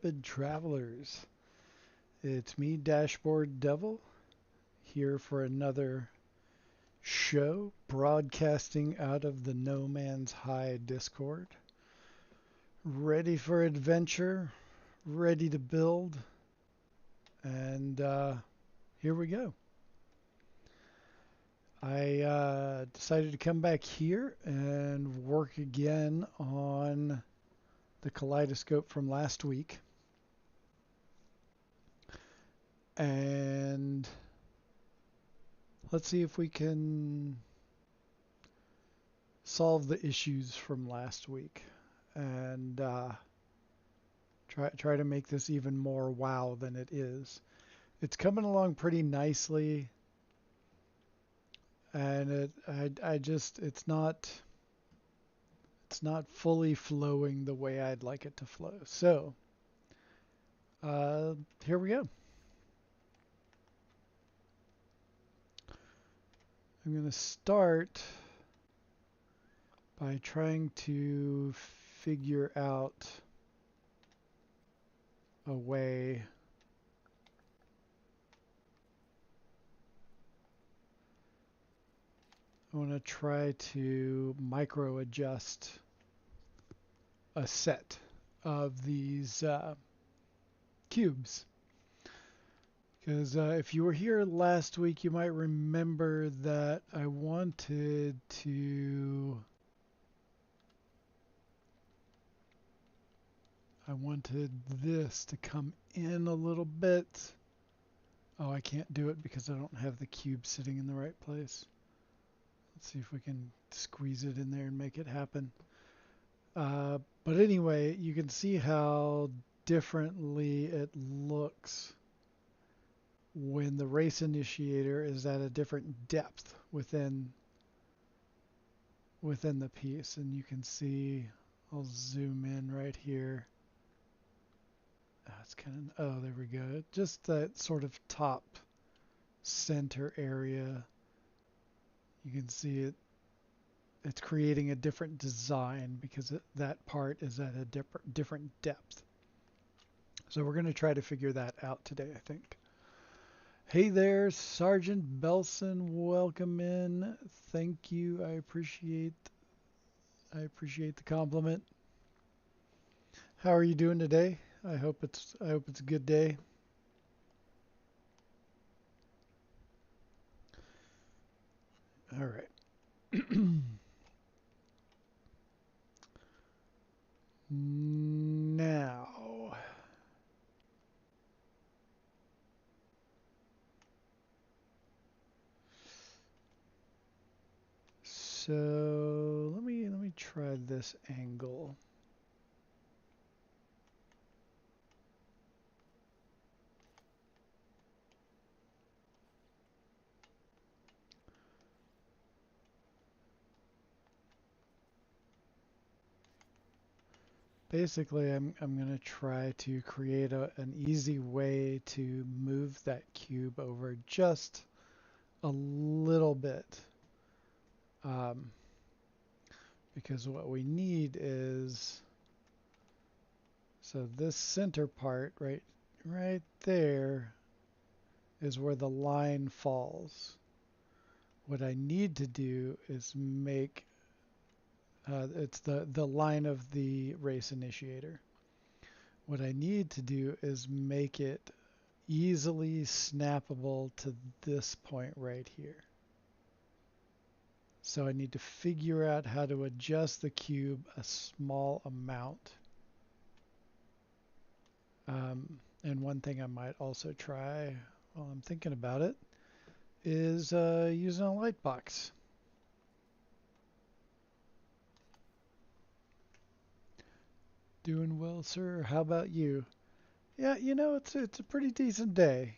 intrepid travelers. It's me, Dashboard Devil, here for another show broadcasting out of the No Man's High Discord. Ready for adventure, ready to build, and here we go. I decided to come back here and work again on the kaleidoscope from last week. And let's see if we can solve the issues from last week and try to make this even more wow than it is. It's coming along pretty nicely, and it's not fully flowing the way I'd like it to flow. So here we go. I'm going to start by trying to figure out a way I want to try to micro adjust a set of these cubes. Because if you were here last week, you might remember that I wanted this to come in a little bit. Oh, I can't do it because I don't have the cube sitting in the right place. Let's see if we can squeeze it in there and make it happen. But anyway, you can see how differently it looks when the race initiator is at a different depth within the piece. And you can see, I'll zoom in right here. It's kind of, oh, there we go. Just that sort of top center area. You can see it's creating a different design because that part is at a different depth. So we're going to try to figure that out today, I think. Hey there, Sergeant Belson. Welcome in. Thank you. I appreciate the compliment. How are you doing today? I hope it's a good day. All right. Now, so let me try this angle. Basically, I'm going to try to create an easy way to move that cube over just a little bit. Because what we need is, so this center part right there is where the line falls. What I need to do is make it's the line of the race initiator. What I need to do is make it easily snappable to this point right here. So I need to figure out how to adjust the cube a small amount. And one thing I might also try while I'm thinking about it is using a light box. Doing well, sir. How about you? Yeah, you know, it's a pretty decent day.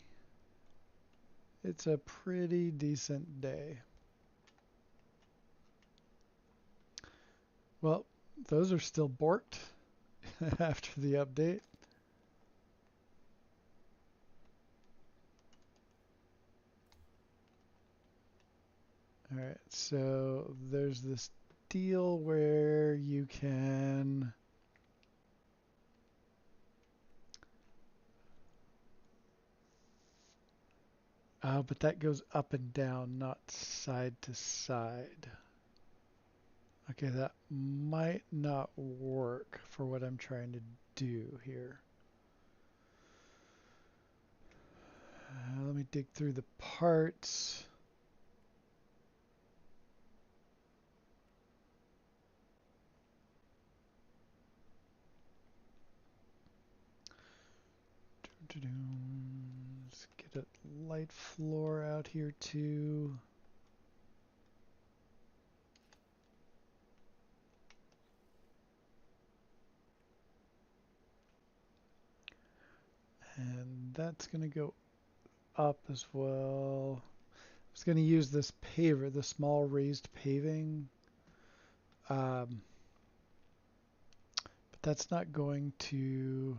It's a pretty decent day. Well, those are still borked after the update. All right, so there's this deal where you can Oh, but that goes up and down, not side to side. Okay, that might not work for what I'm trying to do here. Let me dig through the parts. Let's get a light floor out here too. And that's going to go up as well. I was going to use this paver, the small raised paving. But that's not going to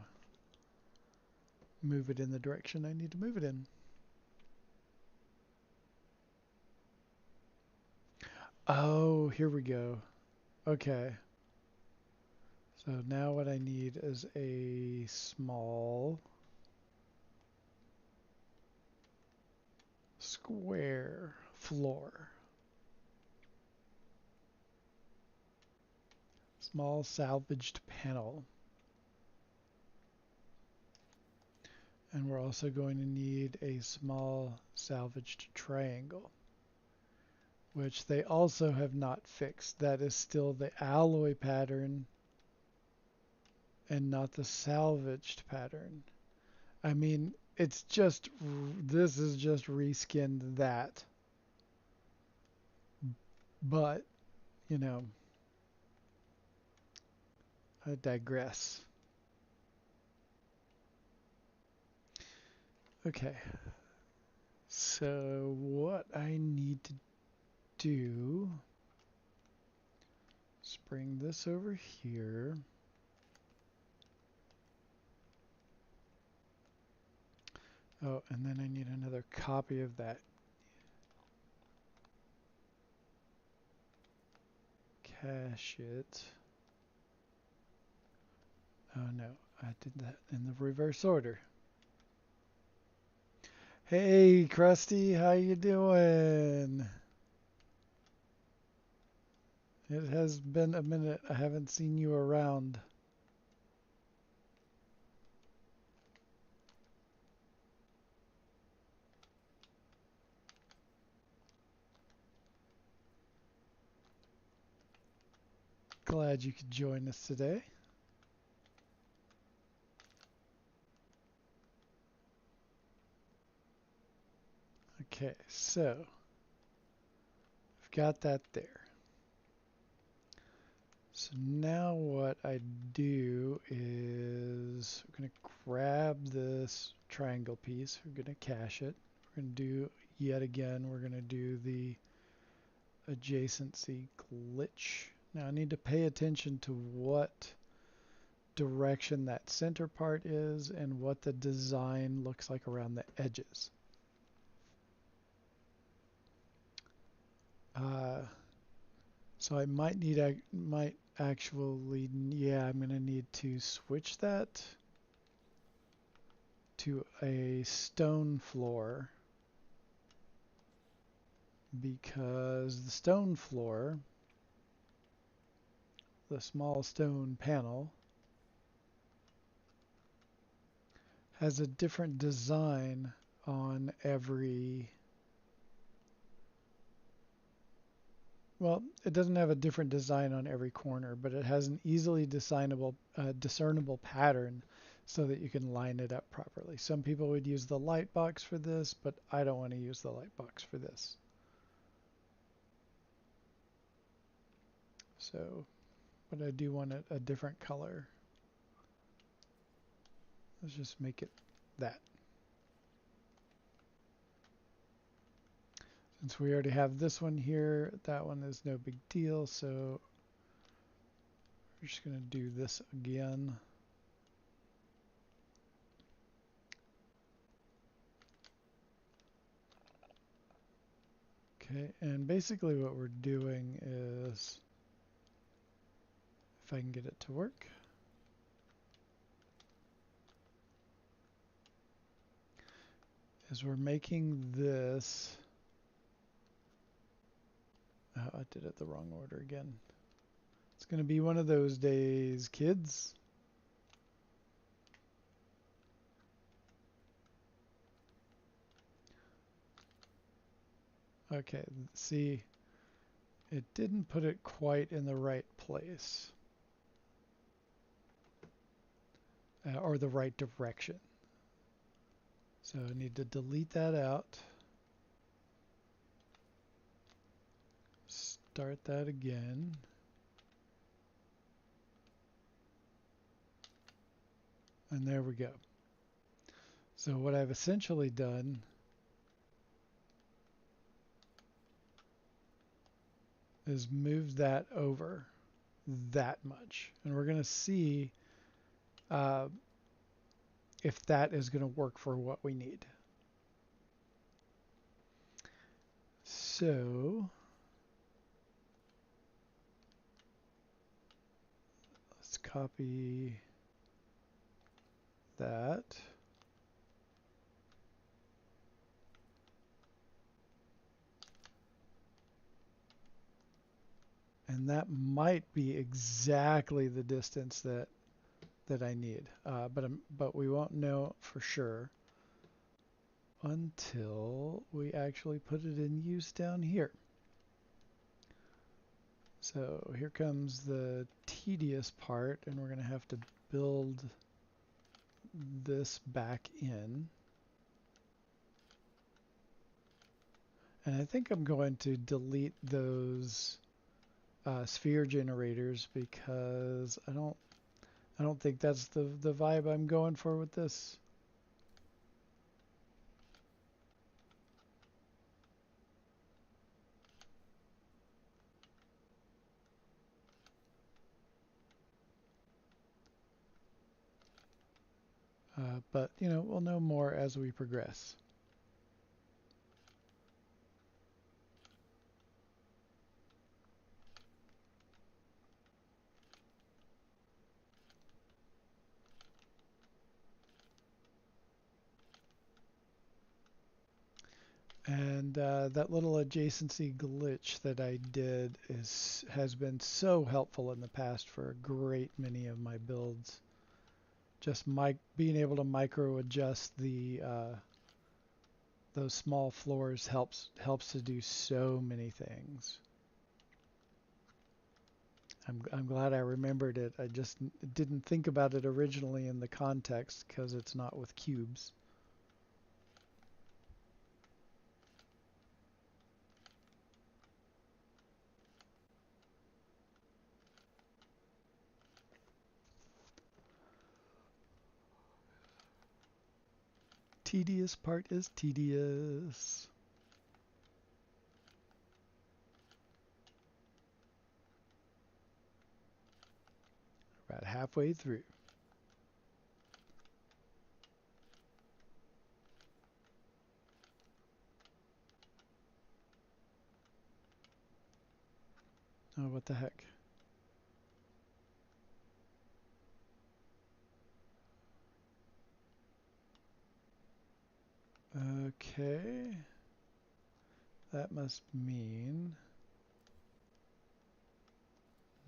move it in the direction I need to move it in. Oh, here we go. Okay. So now what I need is a small square floor. Small salvaged panel. And we're also going to need a small salvaged triangle, which they also have not fixed. That is still the alloy pattern and not the salvaged pattern. I mean, it's just, this is just reskinned that. But, you know, I digress. Okay. So what I need to do is bring this over here. Oh, and then I need another copy of that. Cache it. Oh no, I did that in the reverse order. Hey, Krusty, how you doing? It has been a minute. I haven't seen you around. Glad you could join us today. Okay, so I've got that there. So now what I do is we're going to grab this triangle piece. We're going to cache it. We're going to do, yet again, we're going to do the adjacency glitch. Now I need to pay attention to what direction that center part is and what the design looks like around the edges. So I might need, actually, yeah, I'm going to need to switch that to a stone floor, because the stone floor, the small stone panel, has a different design on every, well, it doesn't have a different design on every corner, but it has an easily discernible pattern so that you can line it up properly. Some people would use the light box for this, but I don't want to use the light box for this. So, but I do want it a different color. Let's just make it that. Since we already have this one here, that one is no big deal, so we're just going to do this again. Okay, and basically what we're doing is, if I can get it to work, because we're making this. Oh, I did it the wrong order again. It's going to be one of those days, kids. Okay, see, it didn't put it quite in the right place, or the right direction. So I need to delete that out. Start that again. And there we go. So what I've essentially done is move that over that much. And we're going to see if that is going to work for what we need. So let's copy that. And that might be exactly the distance that I need, but we won't know for sure until we actually put it in use down here. So here comes the tedious part, and we're going to have to build this back in. And I think I'm going to delete those sphere generators because I don't think that's the vibe I'm going for with this. But you know, we'll know more as we progress. And that little adjacency glitch that I did has been so helpful in the past for a great many of my builds. Just being able to micro adjust the those small floors helps to do so many things. I'm glad I remembered it. I just didn't think about it originally in the context because it's not with cubes. Tedious part is tedious. About halfway through. Oh, what the heck. Okay. That must mean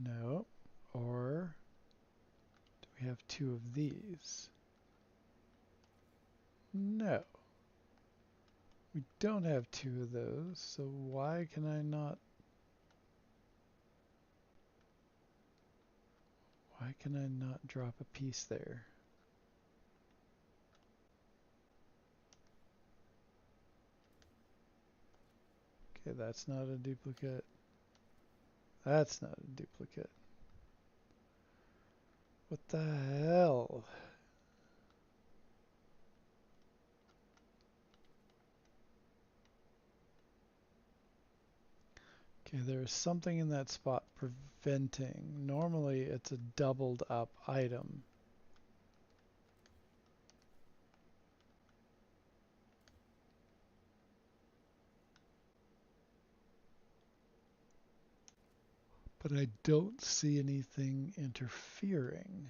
no. Or do we have two of these? No. We don't have two of those, so why can I not drop a piece there? Okay, that's not a duplicate. That's not a duplicate. What the hell? Okay, there's something in that spot preventing. Normally it's a doubled up item. But I don't see anything interfering.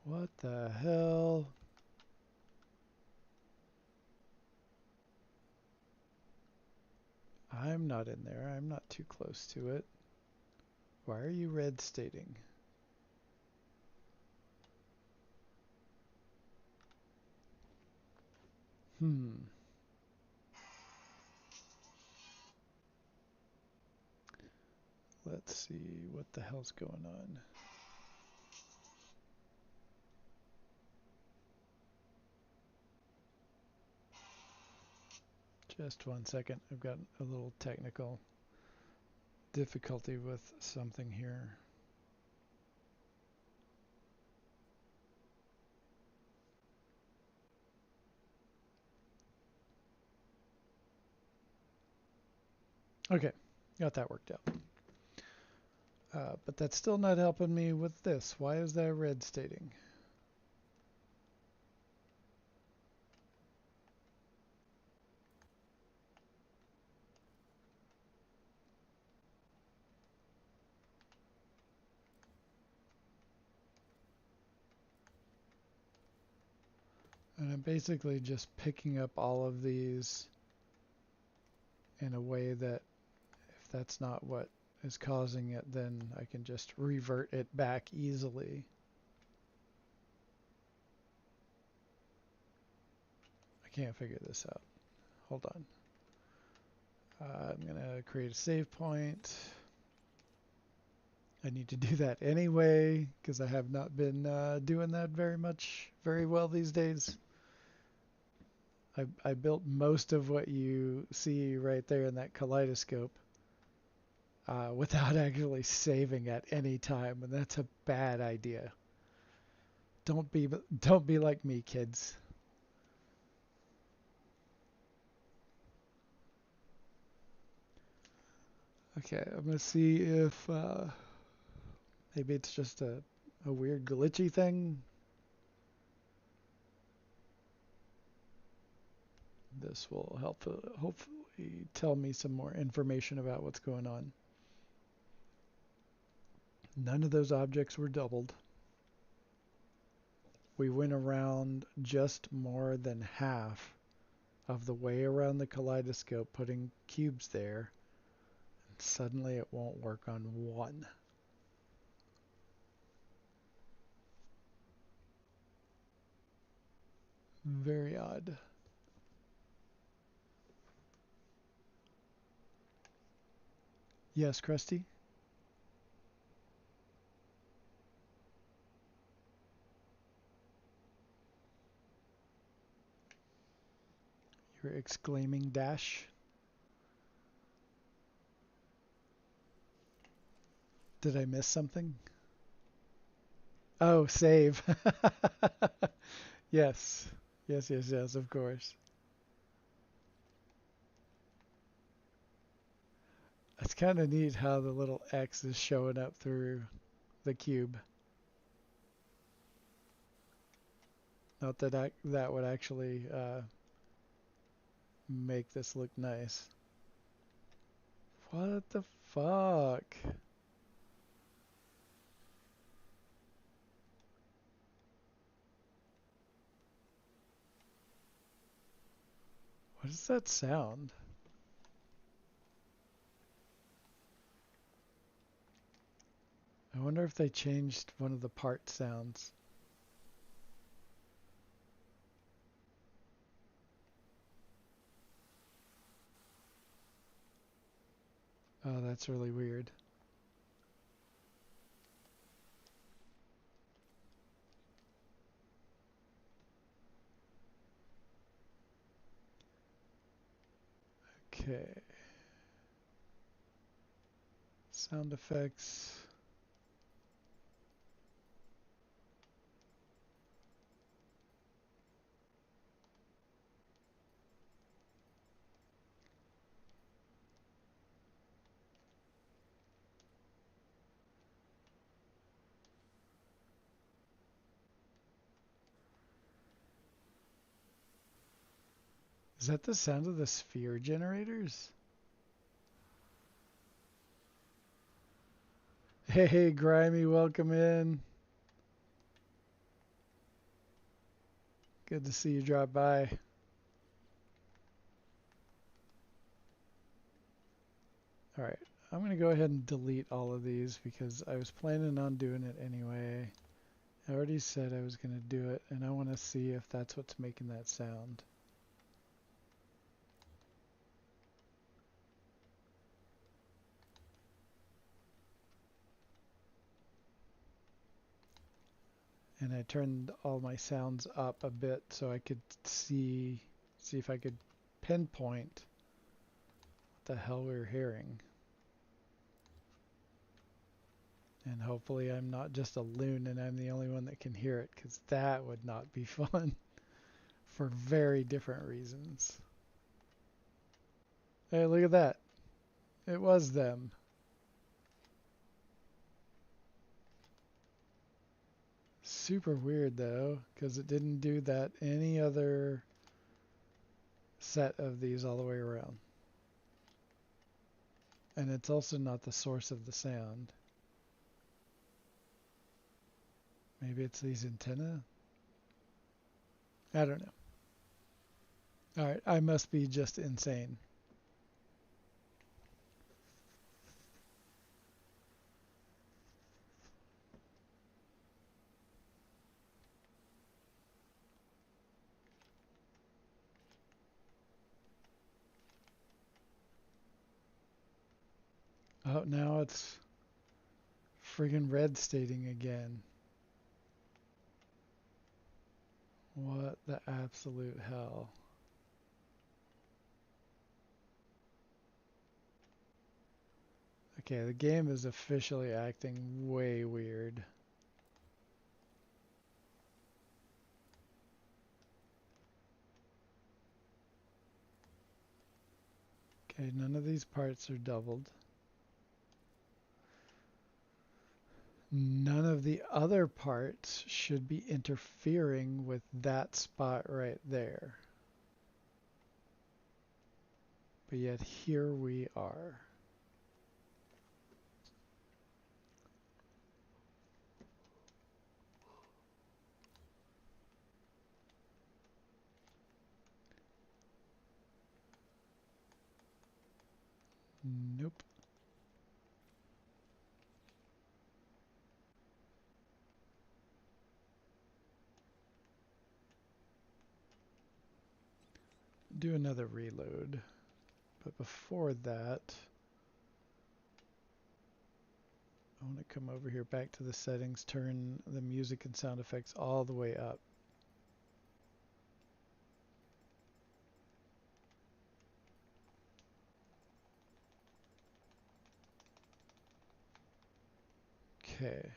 What the hell? I'm not in there. I'm not too close to it. Why are you red stating? Let's see what the hell's going on. Just 1 second. I've got a little technical difficulty with something here. Okay, got that worked out. But that's still not helping me with this. Why is that red stating? And I'm basically just picking up all of these in a way that if that's not what is causing it, then I can just revert it back easily. I can't figure this out. Hold on. I'm going to create a save point. I need to do that anyway because I have not been doing that very well these days. I built most of what you see right there in that kaleidoscope without actually saving at any time, and that's a bad idea. Don't be like me, kids. Okay, I'm gonna see if maybe it's just a weird glitchy thing. This will help hopefully tell me some more information about what's going on. None of those objects were doubled. We went around just more than half of the way around the kaleidoscope putting cubes there, and suddenly it won't work on one. Very odd. Yes, Krusty? You're exclaiming dash? Did I miss something? Oh, save. Yes. Yes, of course. It's kind of neat how the little X is showing up through the cube. Not that that would actually make this look nice. What the fuck? What does that sound? I wonder if they changed one of the part sounds. Oh, that's really weird. Okay. Sound effects. Is that the sound of the sphere generators? Hey, Grimy, welcome in. Good to see you drop by. All right, I'm going to go ahead and delete all of these because I was planning on doing it anyway. I already said I was going to do it, and I want to see if that's what's making that sound. And I turned all my sounds up a bit so I could see if I could pinpoint what the hell we were hearing. And hopefully I'm not just a loon and I'm the only one that can hear it, because that would not be fun for very different reasons. Hey, look at that. It was them. Super weird though, because it didn't do that any other set of these all the way around. And it's also not the source of the sound. Maybe it's these antennae? I don't know. Alright, I must be just insane. Oh, now it's friggin' red stating again. What the absolute hell? Okay, the game is officially acting way weird. Okay, none of these parts are doubled. None of the other parts should be interfering with that spot right there. But yet here we are. Nope. Do another reload. But before that, I want to come over here back to the settings, turn the music and sound effects all the way up. Okay.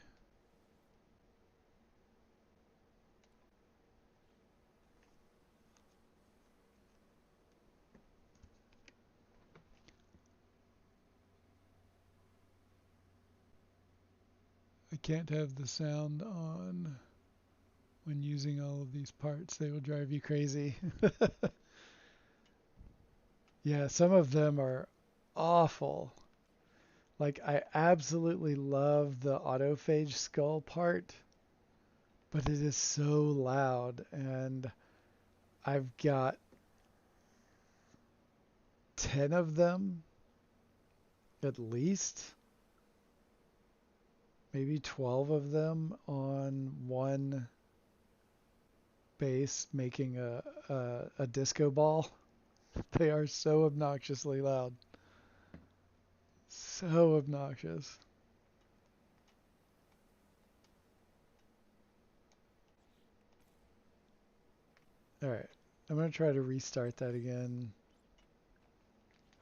I can't have the sound on when using all of these parts. They will drive you crazy. Yeah, some of them are awful. Like, I absolutely love the autophage skull part, but it is so loud, and I've got 10 of them at least, maybe 12 of them on one bass making a disco ball. They are so obnoxiously loud. So obnoxious. Alright, I'm going to try to restart that again.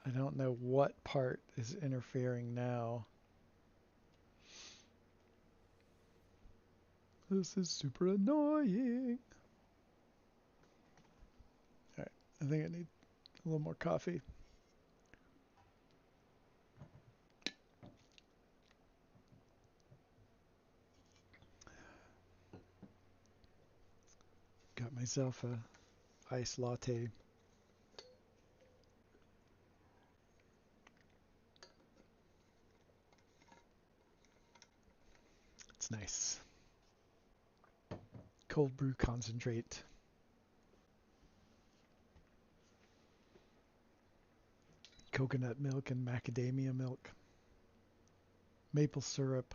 I don't know what part is interfering now. This is super annoying. Alright, I think I need a little more coffee. Got myself a iced latte. It's nice. Cold brew concentrate. coconut milk and macadamia milk, maple syrup.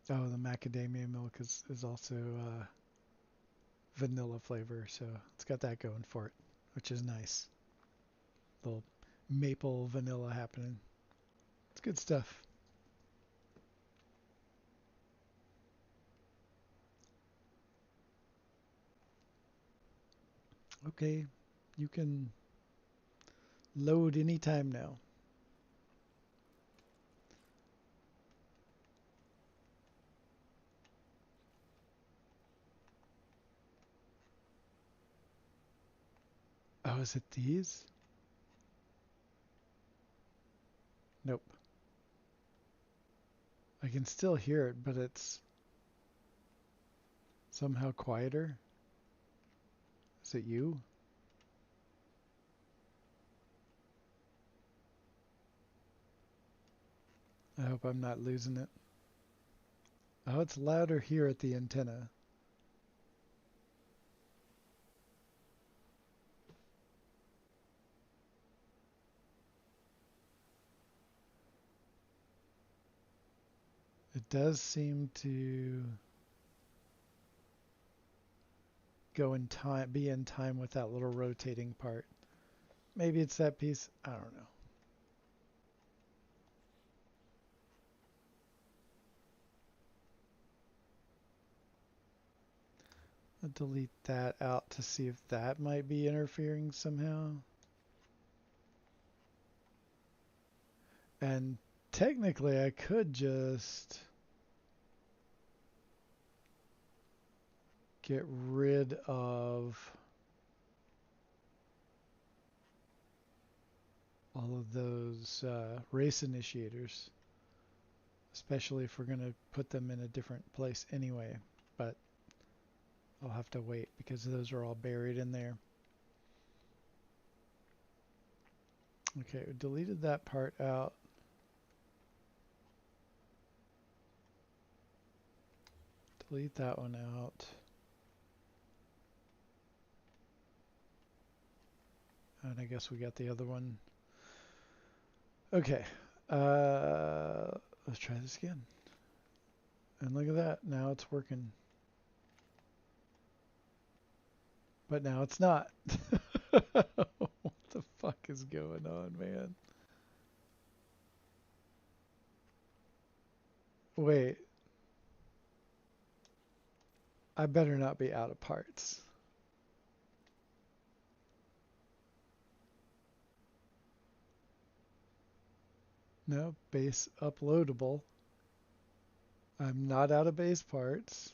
Oh, the macadamia milk is also vanilla flavor, so it's got that going for it, which is nice. Little maple vanilla happening. It's good stuff. Okay, you can load anytime now. Oh, is it these? Nope. I can still hear it, but it's somehow quieter. Is it you? I hope I'm not losing it. Oh, it's louder here at the antenna. It does seem to go in time, be in time with that little rotating part. Maybe it's that piece. I don't know. I'll delete that out to see if that might be interfering somehow. And technically I could just get rid of all of those race initiators, especially if we're going to put them in a different place anyway, but I'll have to wait because those are all buried in there. Okay, we deleted that part out. Delete that one out. And I guess we got the other one. Okay, let's try this again. And look at that, now it's working. But now it's not. What the fuck is going on, man? Wait. I better not be out of parts. No, base uploadable. I'm not out of base parts.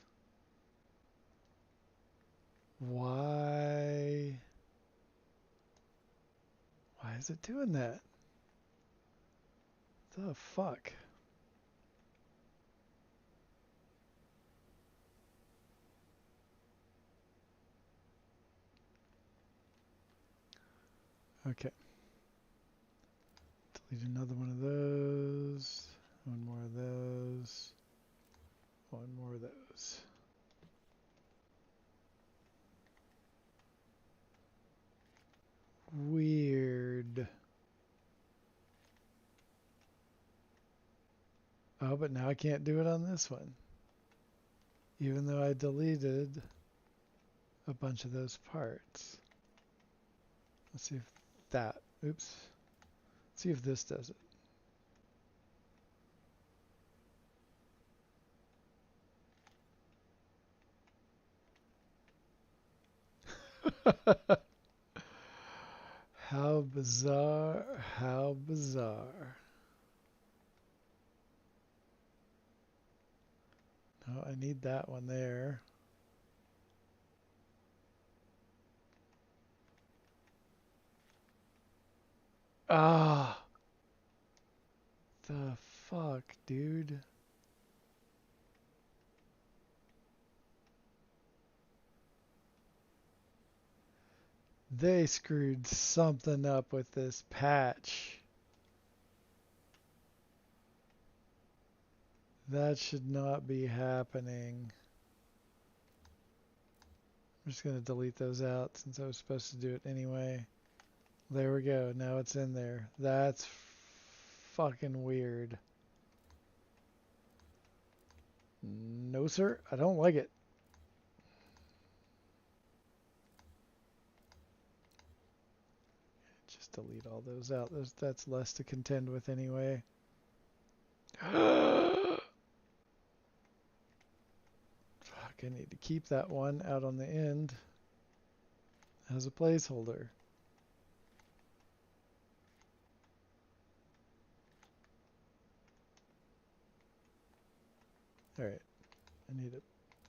Why? Why is it doing that? The fuck? Okay. Delete another one of those. One more of those. One more of those. Weird. Oh, but now I can't do it on this one. Even though I deleted a bunch of those parts. Let's see if that, oops. Let's see if this does it. How bizarre, how bizarre. No, I need that one there. Ah, the fuck, dude. They screwed something up with this patch. That should not be happening. I'm just going to delete those out since I was supposed to do it anyway. There we go. Now it's in there. That's fucking weird. No, sir. I don't like it. Just delete all those out. That's less to contend with anyway. Fuck, I need to keep that one out on the end as a placeholder. Alright, I need to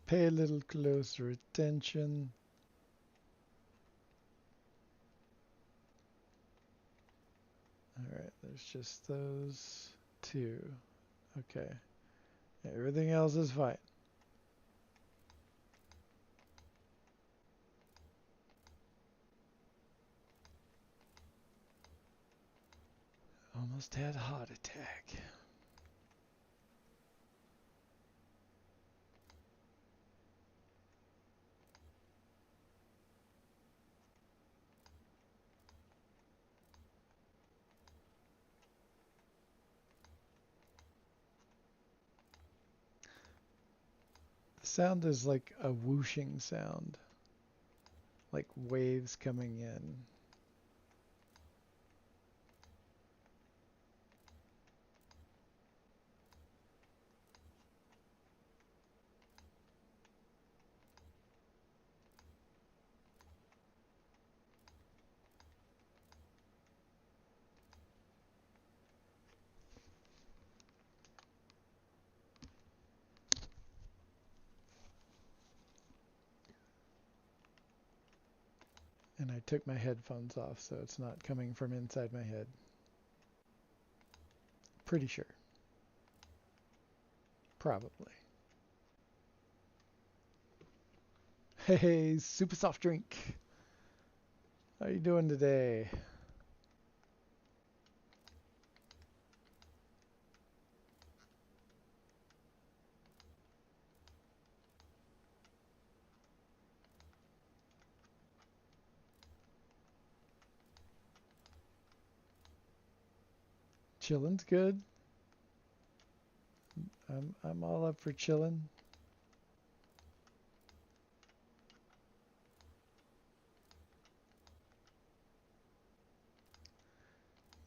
pay a little closer attention. Alright, there's just those two. Okay. Everything else is fine. Almost had a heart attack. The sound is like a whooshing sound. Like waves coming in. And I took my headphones off, so it's not coming from inside my head. Pretty sure. Probably. Hey, super soft drink. How you doing today? Chilling's good. I'm all up for chilling.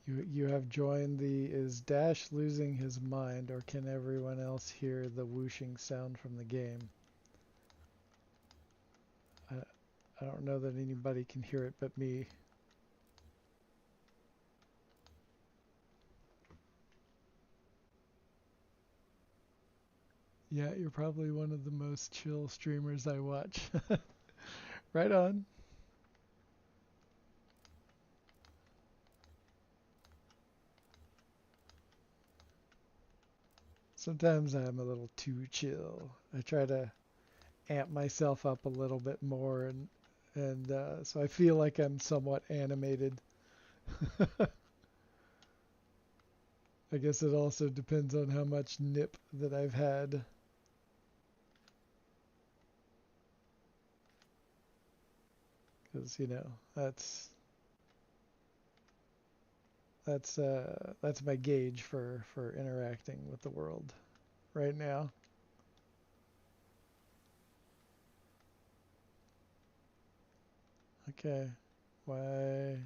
You have joined the is Dash losing his mind, or can everyone else hear the whooshing sound from the game? I don't know that anybody can hear it but me. Yeah, you're probably one of the most chill streamers I watch. Right on. Sometimes I'm a little too chill. I try to amp myself up a little bit more, and so I feel like I'm somewhat animated. I guess it also depends on how much nip that I've had. Because, you know, that's my gauge for interacting with the world right now. Okay. Why?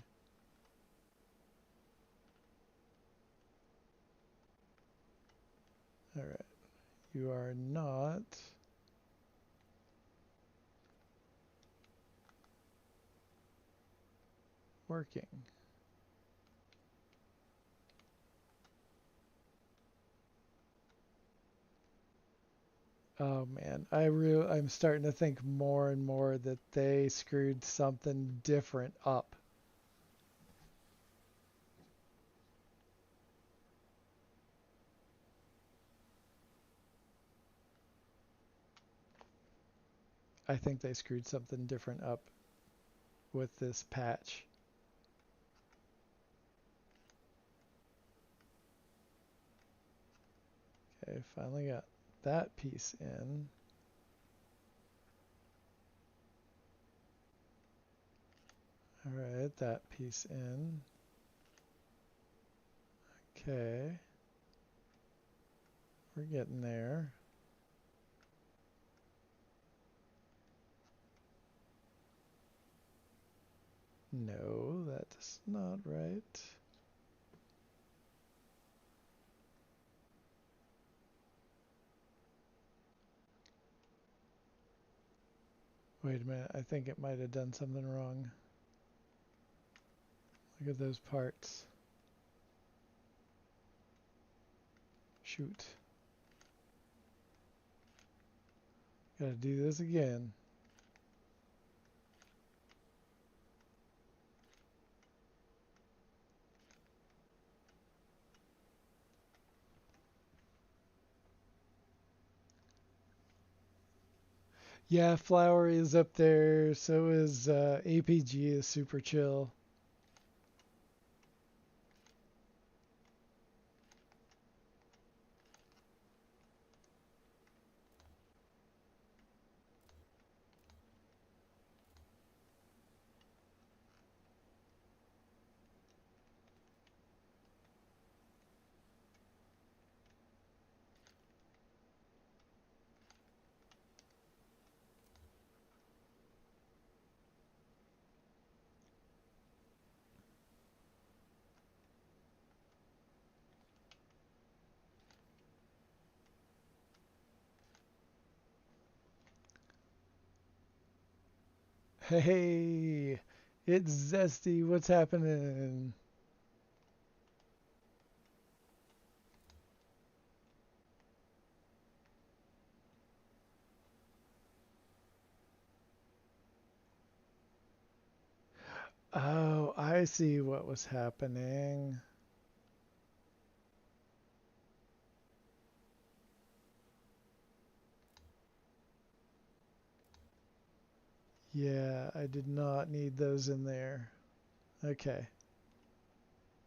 All right. You are not working. Oh man, I'm starting to think more and more that they screwed something different up. I think they screwed something different up with this patch. Okay, finally got that piece in. All right, that piece in. Okay. We're getting there. No, that's not right. Wait a minute, I think it might have done something wrong. Look at those parts. Shoot. Gotta do this again. Yeah, Flowery is up there. So is APG is super chill. Hey, it's Zesty. What's happening? Oh, I see what was happening. Yeah, I did not need those in there. Okay.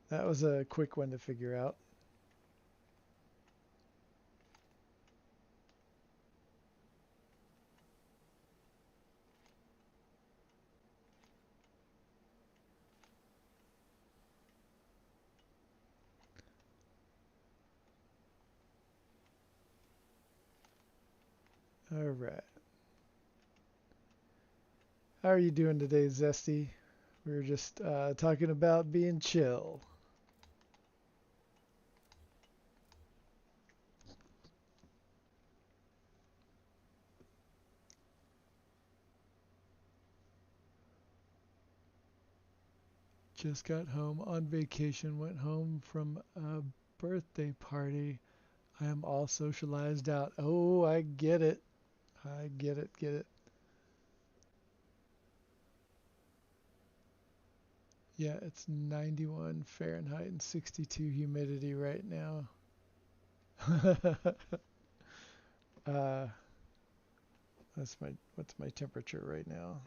That was a quick one to figure out. All right. How are you doing today, Zesty? We were just talking about being chill. Just got home on vacation, went home from a birthday party. I am all socialized out. Oh, I get it. I get it, get it. Yeah, it's 91 Fahrenheit and 62 humidity right now. uh, what's my temperature right now?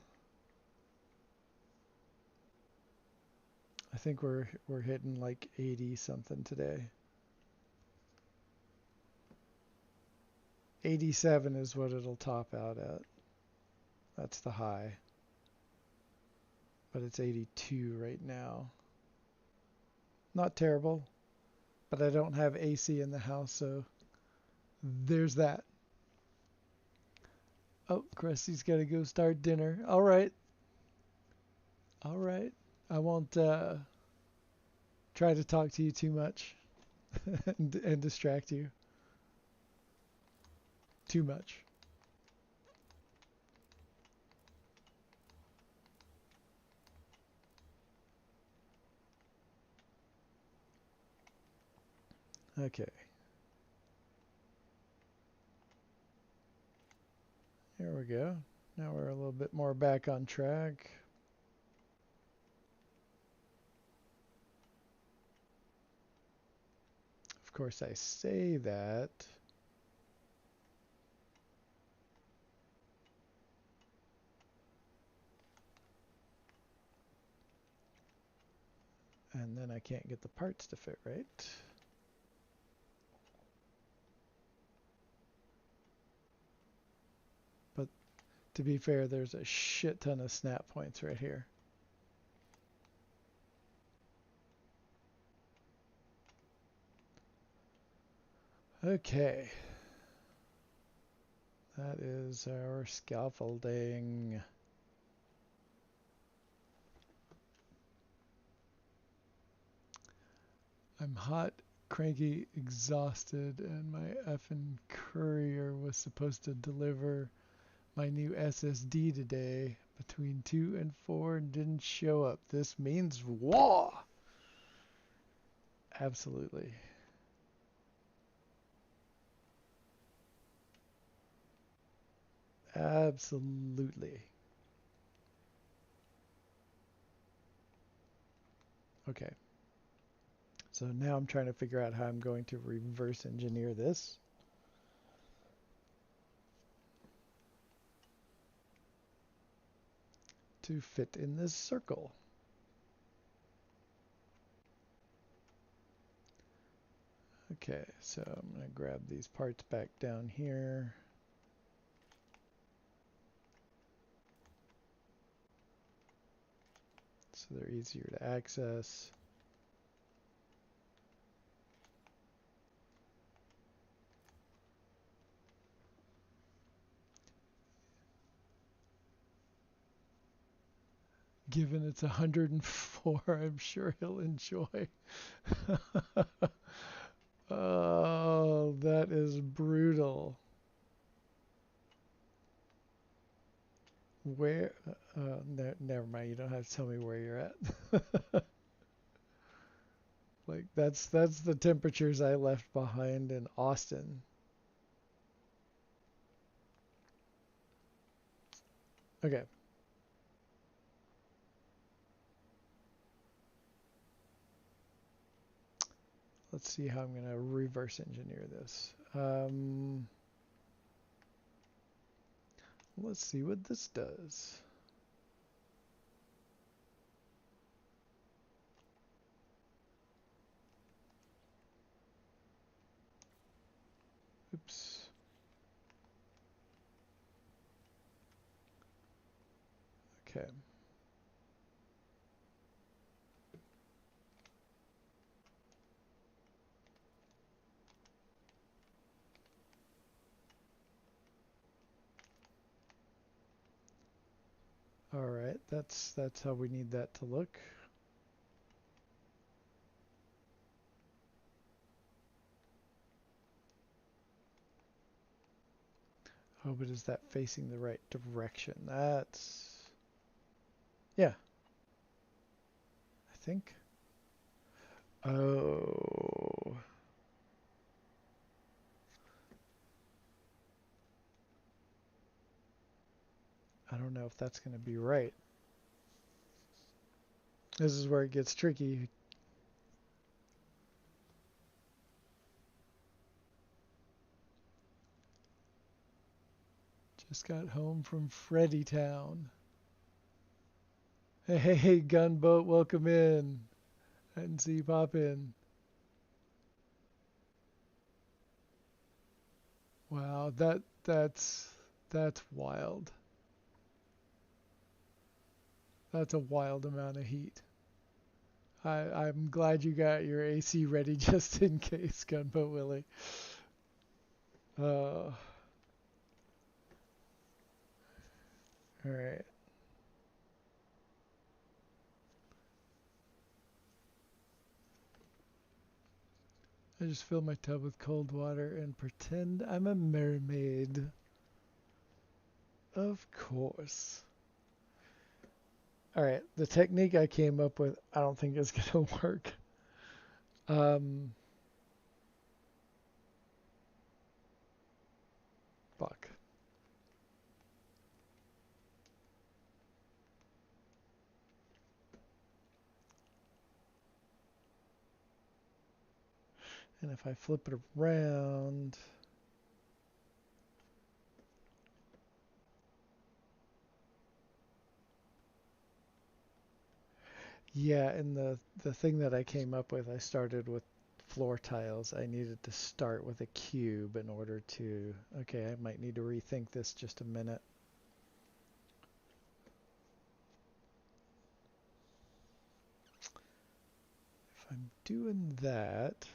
I think we're hitting like 80 something today. 87 is what it'll top out at. That's the high. But it's 82 right now. Not terrible, but I don't have AC in the house, so there's that. Oh, Krusty's got to go start dinner. All right. All right. I won't try to talk to you too much and distract you too much. Okay. Here we go. Now we're a little bit more back on track. Of course, I say that. And then I can't get the parts to fit right. But to be fair, there's a shit ton of snap points right here. Okay. That is our scaffolding. I'm hot, cranky, exhausted, and my effing courier was supposed to deliver my new SSD today between 2 and 4 and didn't show up. This means war! Absolutely. Absolutely. Okay. So now I'm trying to figure out how I'm going to reverse engineer this. To fit in this circle. Okay, so I'm going to grab these parts back down here. So they're easier to access. Given it's 104, I'm sure he'll enjoy. Oh, that is brutal. Where? Never mind. You don't have to tell me where you're at. Like that's the temperatures I left behind in Austin. Okay. Let's see how I'm going to reverse engineer this. Let's see what this does. Oops. Okay. All right. That's how we need that to look. Oh, but is that facing the right direction? That's... Yeah, I think. Oh. I don't know if that's going to be right. This is where it gets tricky. Just got home from Freddy Town. Hey, gunboat, welcome in. I didn't see you pop in. Wow, that's wild. That's a wild amount of heat. I'm glad you got your AC ready just in case, Gunboat Willie. All right. I just fill my tub with cold water and pretend I'm a mermaid. Of course. All right, the technique I came up with, I don't think is going to work. Fuck. And if I flip it around, yeah, and the thing that I came up with, I started with floor tiles. I needed to start with a cube in order to, okay, I might need to rethink this just a minute. If I'm doing that,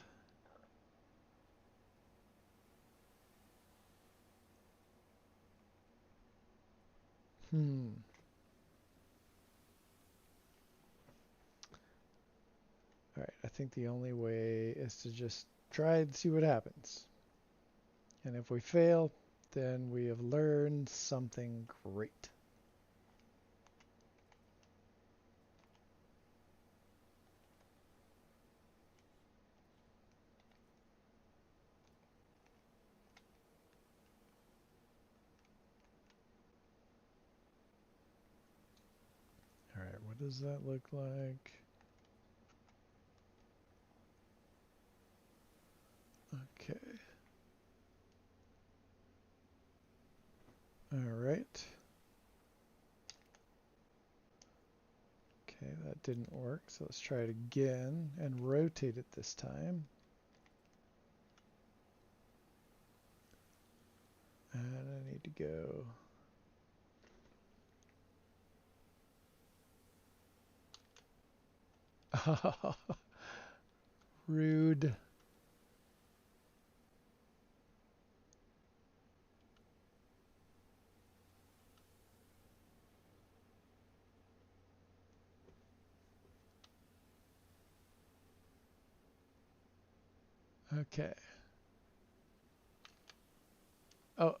Hmm. All right, I think the only way is to just try and see what happens. And if we fail, then we have learned something great. All right, what does that look like? Okay. All right. Okay, that didn't work, so let's try it again and rotate it this time. And I need to go. Rude. Okay. Oh,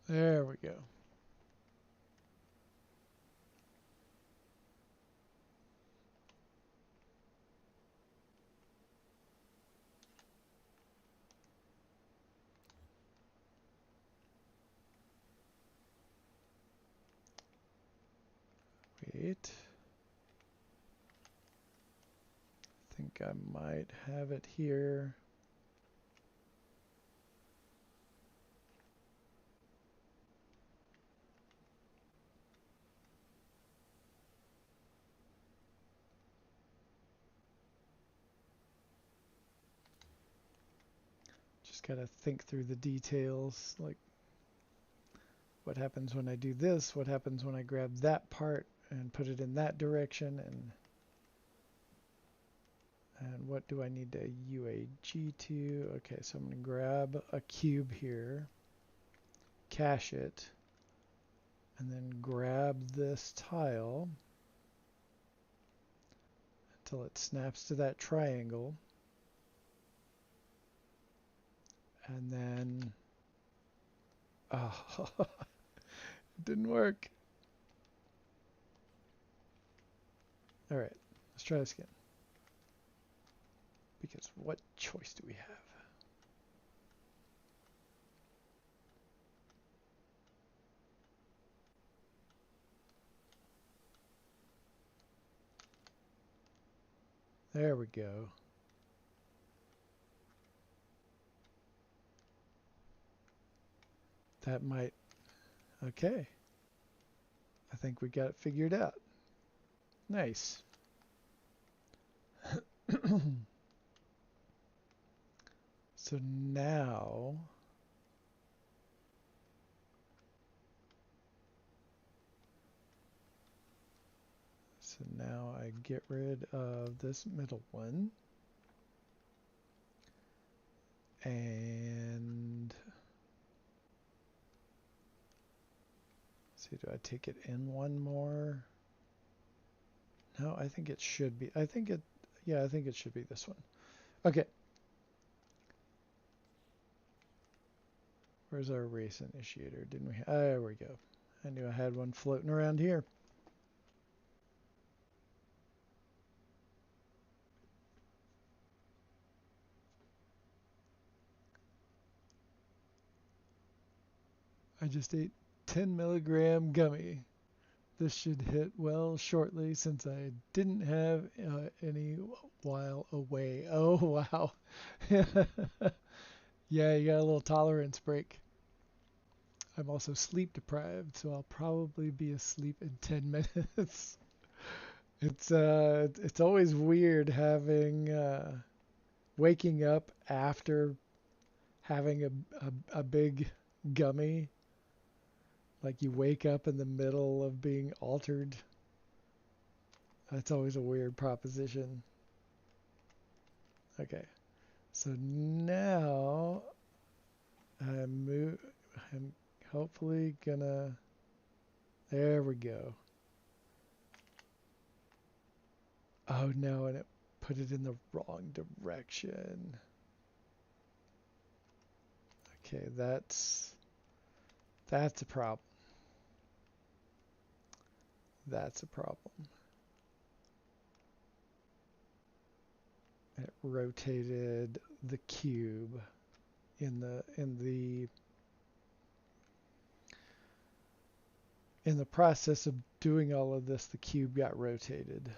there we go. Wait. I think I might have it here. Just gotta think through the details, like what happens when I do this, what happens when I grab that part and put it in that direction, and what do I need to UAG to? Okay, so I'm gonna grab a cube here, cache it, and then grab this tile until it snaps to that triangle, and then oh, it didn't work. All right, let's try this again. Because what choice do we have? There we go. That might, okay. I think we got it figured out. Nice. So now, I get rid of this middle one. And see, do I take it in one more? No, I think it should be. I think it should be this one. Okay. Where's our race initiator? Didn't we? There we go. I knew I had one floating around here. I just ate 10 milligram gummy. This should hit well shortly since I didn't have any while away. Oh, wow. Yeah, you got a little tolerance break. I'm also sleep deprived, so I'll probably be asleep in 10 minutes. It's always weird having waking up after having a big gummy. Like you wake up in the middle of being altered. That's always a weird proposition. Okay, so now I'm hopefully gonna, there we go. Oh no, and it put it in the wrong direction. Okay, that's a problem. That's a problem. It rotated the cube in the process of doing all of this, the cube got rotated.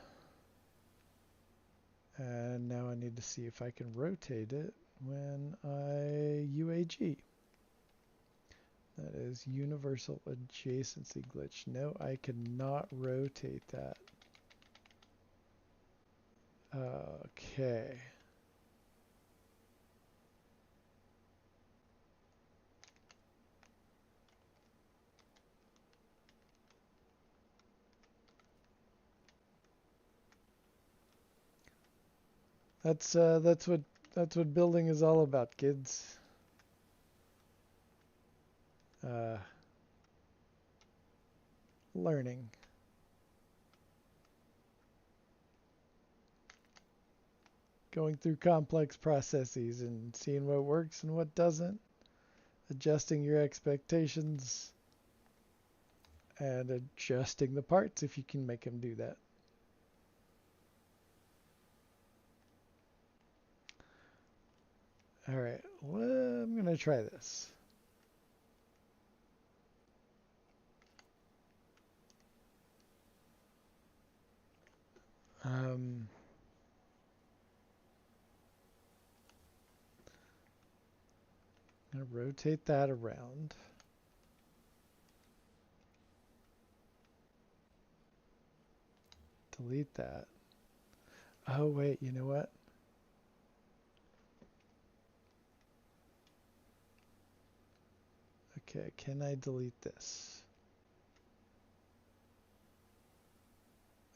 And now I need to see if I can rotate it when I UAG. That is universal adjacency glitch. No, I cannot rotate that. Okay. That's what building is all about, kids. Learning. Going through complex processes and seeing what works and what doesn't. Adjusting your expectations and adjusting the parts if you can make them do that. All right, well, I'm going to try this. I'm going to rotate that around. Delete that. Oh, wait, you know what? Okay, can I delete this?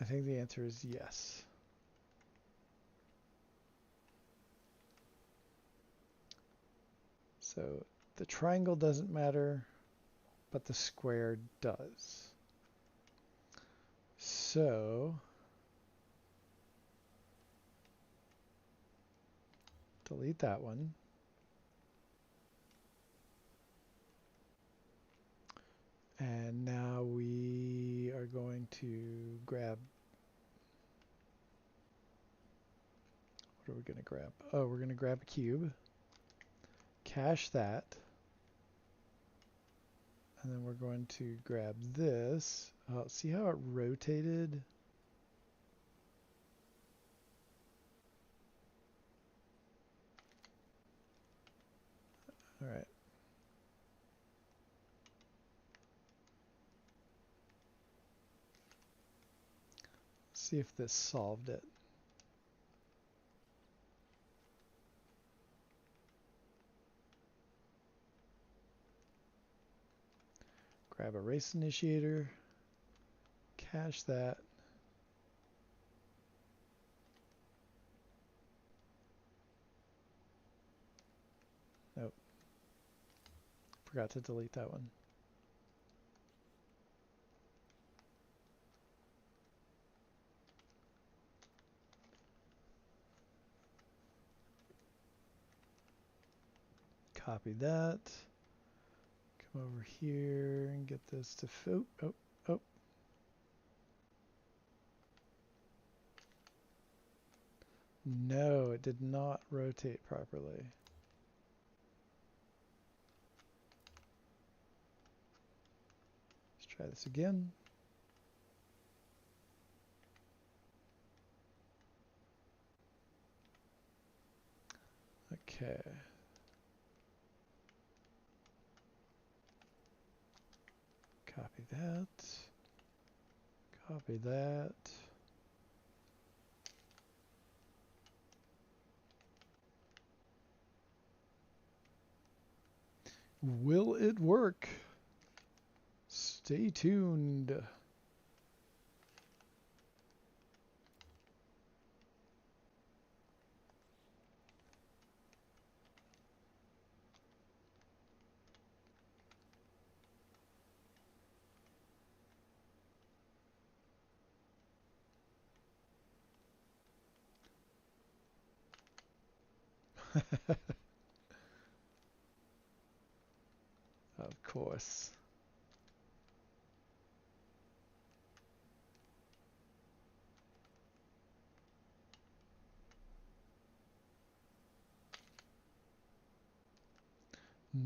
I think the answer is yes. So the triangle doesn't matter, but the square does. So delete that one. And now we are going to grab, what are we going to grab? Oh, we're going to grab a cube, cache that, and then we're going to grab this. See how it rotated? All right. See if this solved it. Grab a race initiator, cache that. Nope. Forgot to delete that one. Copy that. Come over here and get this to oh. No, it did not rotate properly. Let's try this again. Okay. Copy that. Copy that. Will it work? Stay tuned. Of course.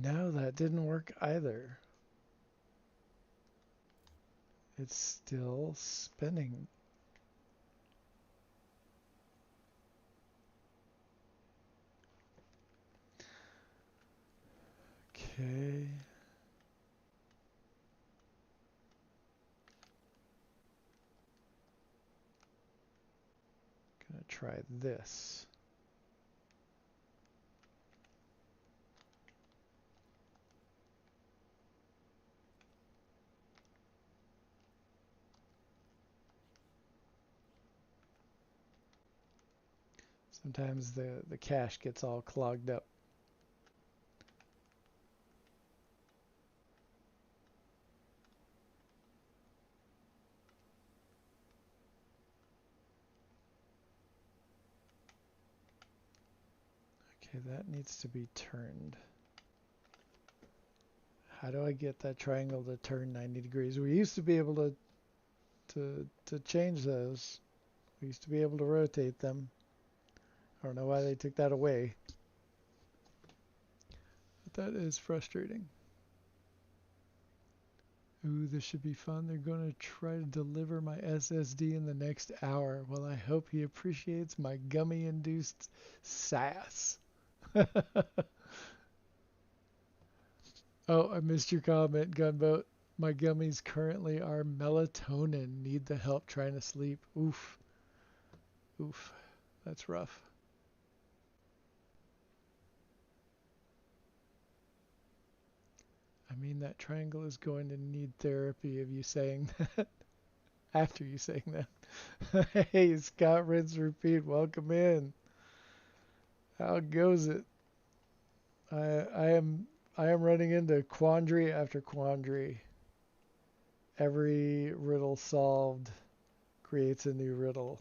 No, that didn't work either. It's still spinning. Okay. Gonna try this. Sometimes the cache gets all clogged up. Okay, that needs to be turned. How do I get that triangle to turn 90 degrees? We used to be able to change those. We used to be able to rotate them. I don't know why they took that away. But that is frustrating. Ooh, this should be fun. They're going to try to deliver my SSD in the next hour. Well, I hope he appreciates my gummy-induced sass. Oh, I missed your comment, Gunboat. My gummies currently are melatonin. Need the help trying to sleep. Oof. Oof. That's rough. I mean, that triangle is going to need therapy of you saying that. After you saying that. Hey, Scott, rinse, repeat. Welcome in. How goes it? I am running into quandary after quandary. Every riddle solved creates a new riddle.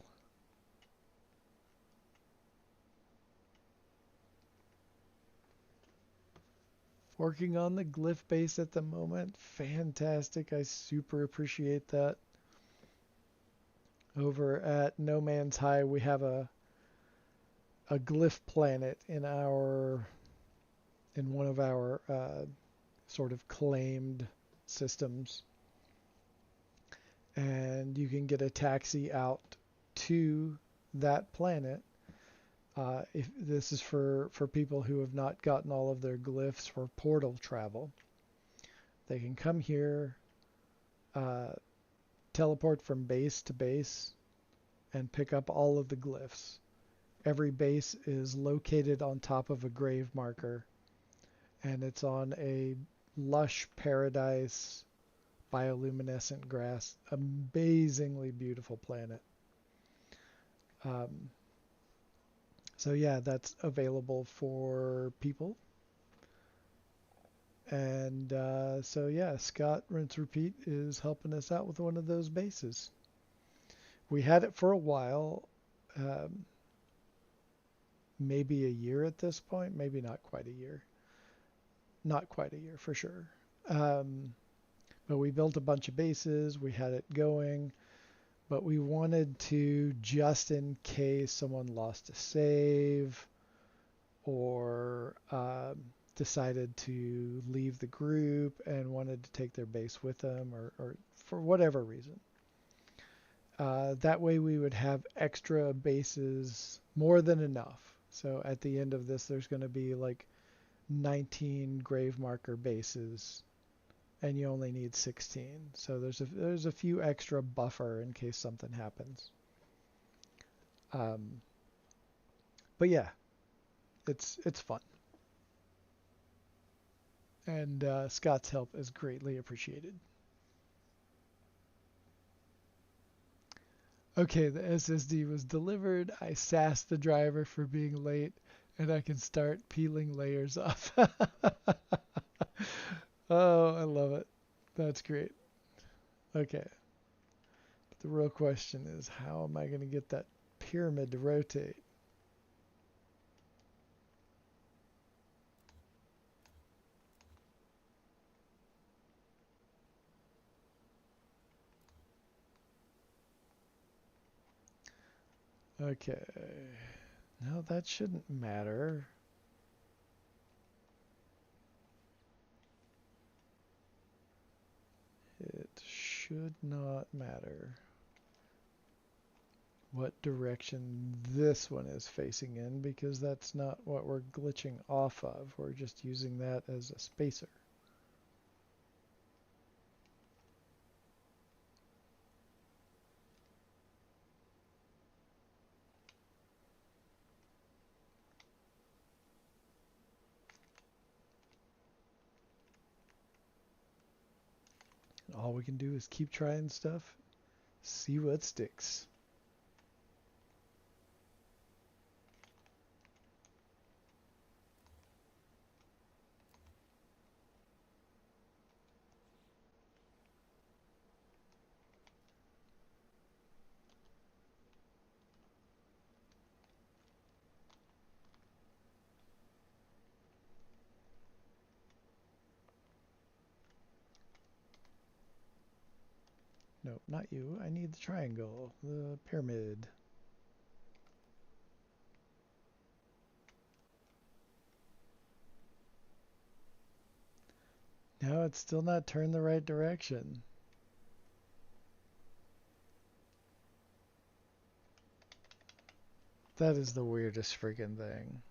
Working on the glyph base at the moment. Fantastic. I super appreciate that. Over at No Man's High, we have a glyph planet in one of our sort of claimed systems, and you can get a taxi out to that planet. If this is for people who have not gotten all of their glyphs for portal travel, they can come here, teleport from base to base, and pick up all of the glyphs. Every base is located on top of a grave marker, and it's on a lush paradise bioluminescent grass. Amazingly beautiful planet. So yeah, that's available for people. And so yeah, Scott Rinse Repeat is helping us out with one of those bases. We had it for a while, maybe a year at this point, maybe not quite a year. Not quite a year for sure. But we built a bunch of bases, we had it going, but we wanted to, just in case someone lost a save or decided to leave the group and wanted to take their base with them, or for whatever reason. That way we would have extra bases, more than enough. So at the end of this, there's going to be like 19 grave marker bases, and you only need 16. So there's a few extra buffer in case something happens. But yeah, it's fun. And Scott's help is greatly appreciated. Okay, the SSD was delivered. I sassed the driver for being late, and I can start peeling layers off. Oh, I love it. That's great. Okay. But the real question is, how am I going to get that pyramid to rotate? Okay. No, that shouldn't matter. It should not matter what direction this one is facing in, because that's not what we're glitching off of. We're just using that as a spacer. All we can do is keep trying stuff, see what sticks. Nope, not you. I need the triangle, the pyramid. No, it's still not turned the right direction. That is the weirdest freaking thing.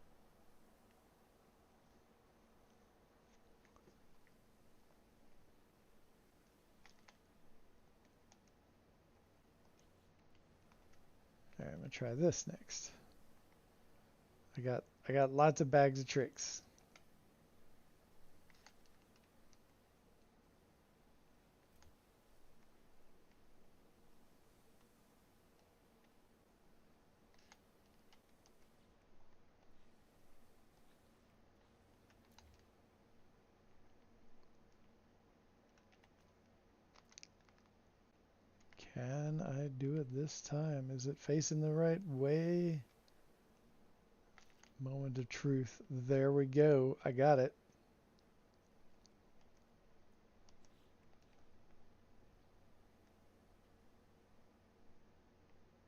Alright, I'm gonna try this next. I got lots of bags of tricks. Can I do it this time? Is it facing the right way? Moment of truth. There we go. I got it.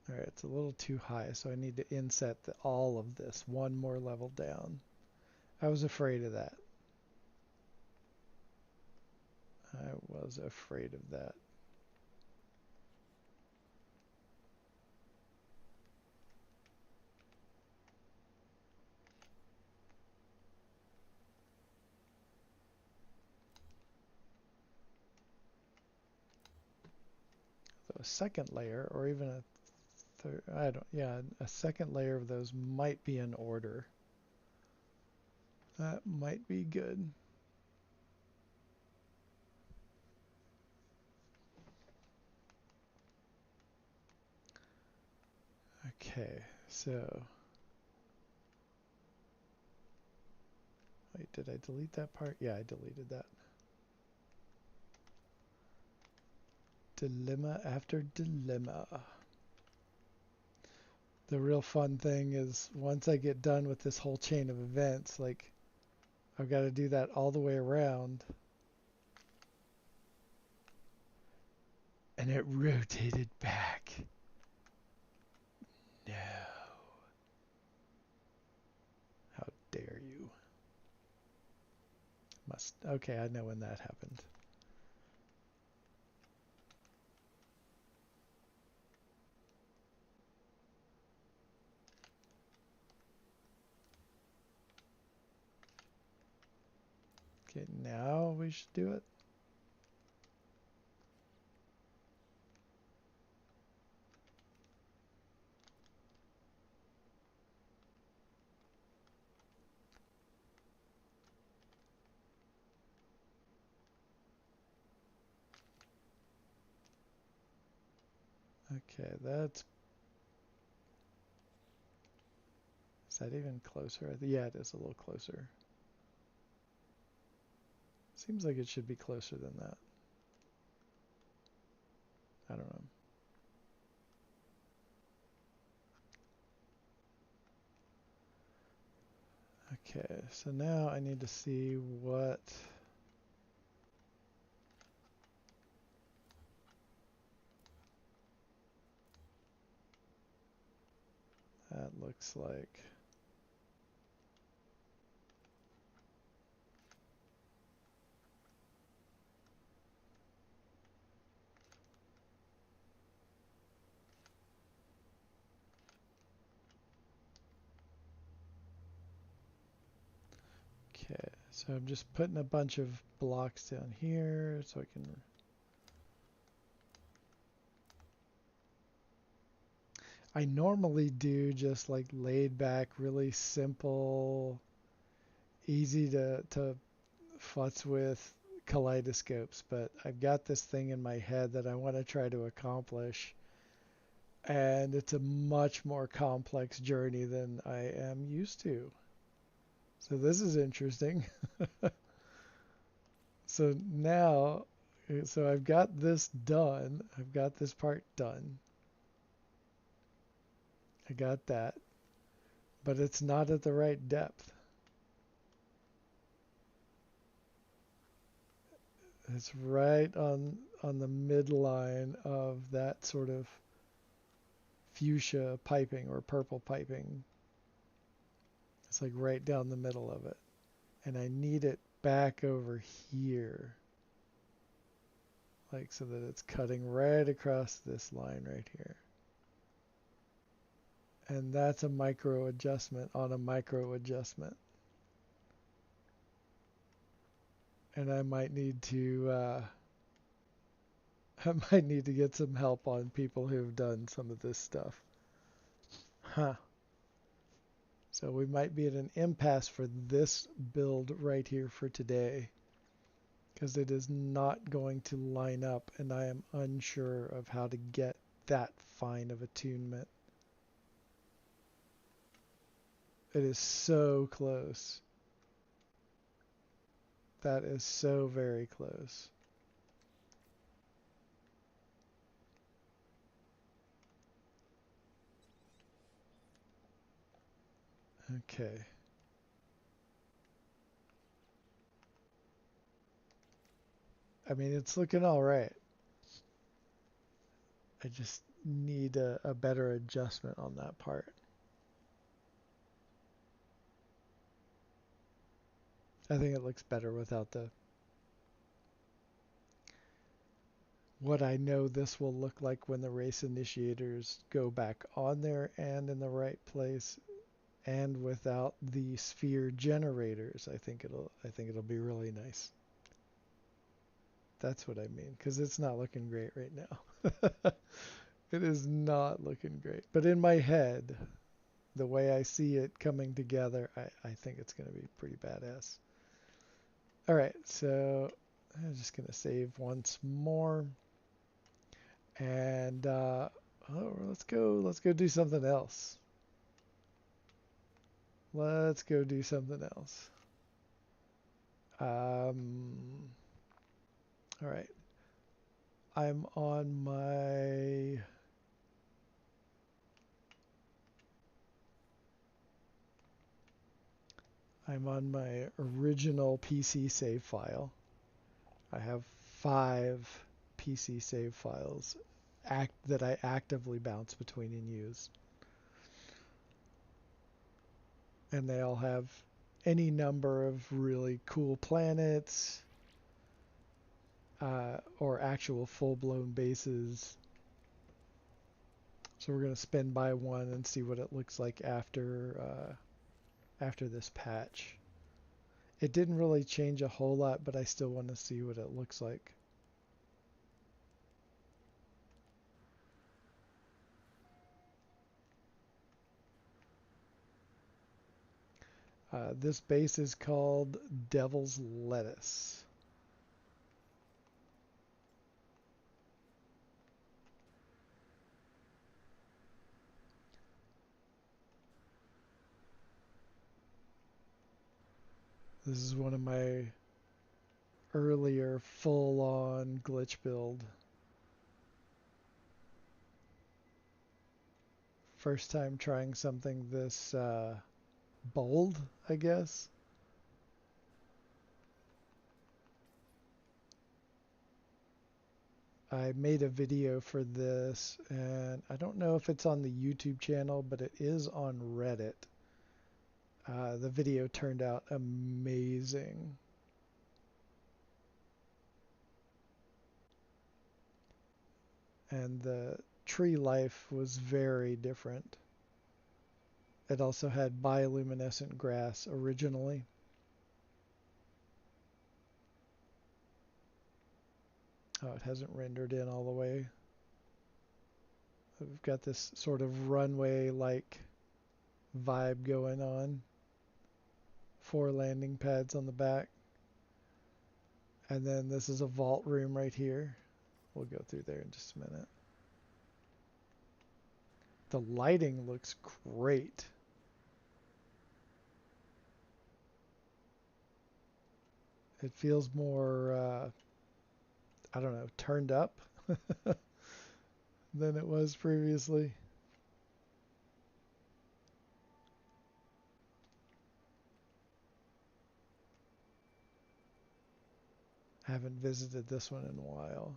Alright, it's a little too high, so I need to inset all of this one more level down. I was afraid of that. I was afraid of that. So a second layer, or even a third, I don't, yeah, a second layer of those might be in order. That might be good. Okay, so wait, did I delete that part? Yeah, I deleted that. Dilemma after dilemma. The real fun thing is once I get done with this whole chain of events, like I've got to do that all the way around. And it rotated back. No. How dare you? Must. Okay, I know when that happened. Okay, now we should do it. Okay, that's... Is that even closer? Yeah, it is a little closer. Seems like it should be closer than that. I don't know. Okay, so now I need to see what... looks like. Okay, so I'm just putting a bunch of blocks down here so I can... I normally do just like laid back, really simple, easy to futz with kaleidoscopes, but I've got this thing in my head that I want to try to accomplish, and it's a much more complex journey than I am used to. So this is interesting. So now, so I've got this done. I've got this part done. I got that, but it's not at the right depth. It's right on the midline of that sort of fuchsia piping or purple piping. It's like right down the middle of it. And I need it back over here. Like so that it's cutting right across this line right here. And that's a micro adjustment on a micro adjustment. And I might need to I might need to get some help on people who've done some of this stuff. Huh. So we might be at an impasse for this build right here for today, because it is not going to line up, and I am unsure of how to get that fine of attunement. It is so close. That is so very close. Okay. I mean, it's looking all right. I just need a better adjustment on that part. I think it looks better without the... What I know this will look like when the race initiators go back on there and in the right place, and without the sphere generators, I think it'll be really nice. That's what I mean, because it's not looking great right now. It is not looking great. But in my head, the way I see it coming together, I think it's going to be pretty badass. All right, so I'm just going to save once more. And let's go do something else. Let's go do something else. All right. I'm on my original PC save file. I have 5 PC save files that I actively bounce between and use. And they all have any number of really cool planets, or actual full-blown bases. So we're going to spin by one and see what it looks like after this patch. It didn't really change a whole lot, but I still want to see what it looks like. This base is called Devil's Lettuce. This is one of my earlier full-on glitch build. First time trying something this bold, I guess. I made a video for this, and I don't know if it's on the YouTube channel, but it is on Reddit. The video turned out amazing. And the tree life was very different. It also had bioluminescent grass originally. Oh, it hasn't rendered in all the way. We've got this sort of runway-like vibe going on. 4 landing pads on the back. And then this is a vault room right here. We'll go through there in just a minute. The lighting looks great. It feels more, I don't know, turned up than it was previously. I haven't visited this one in a while.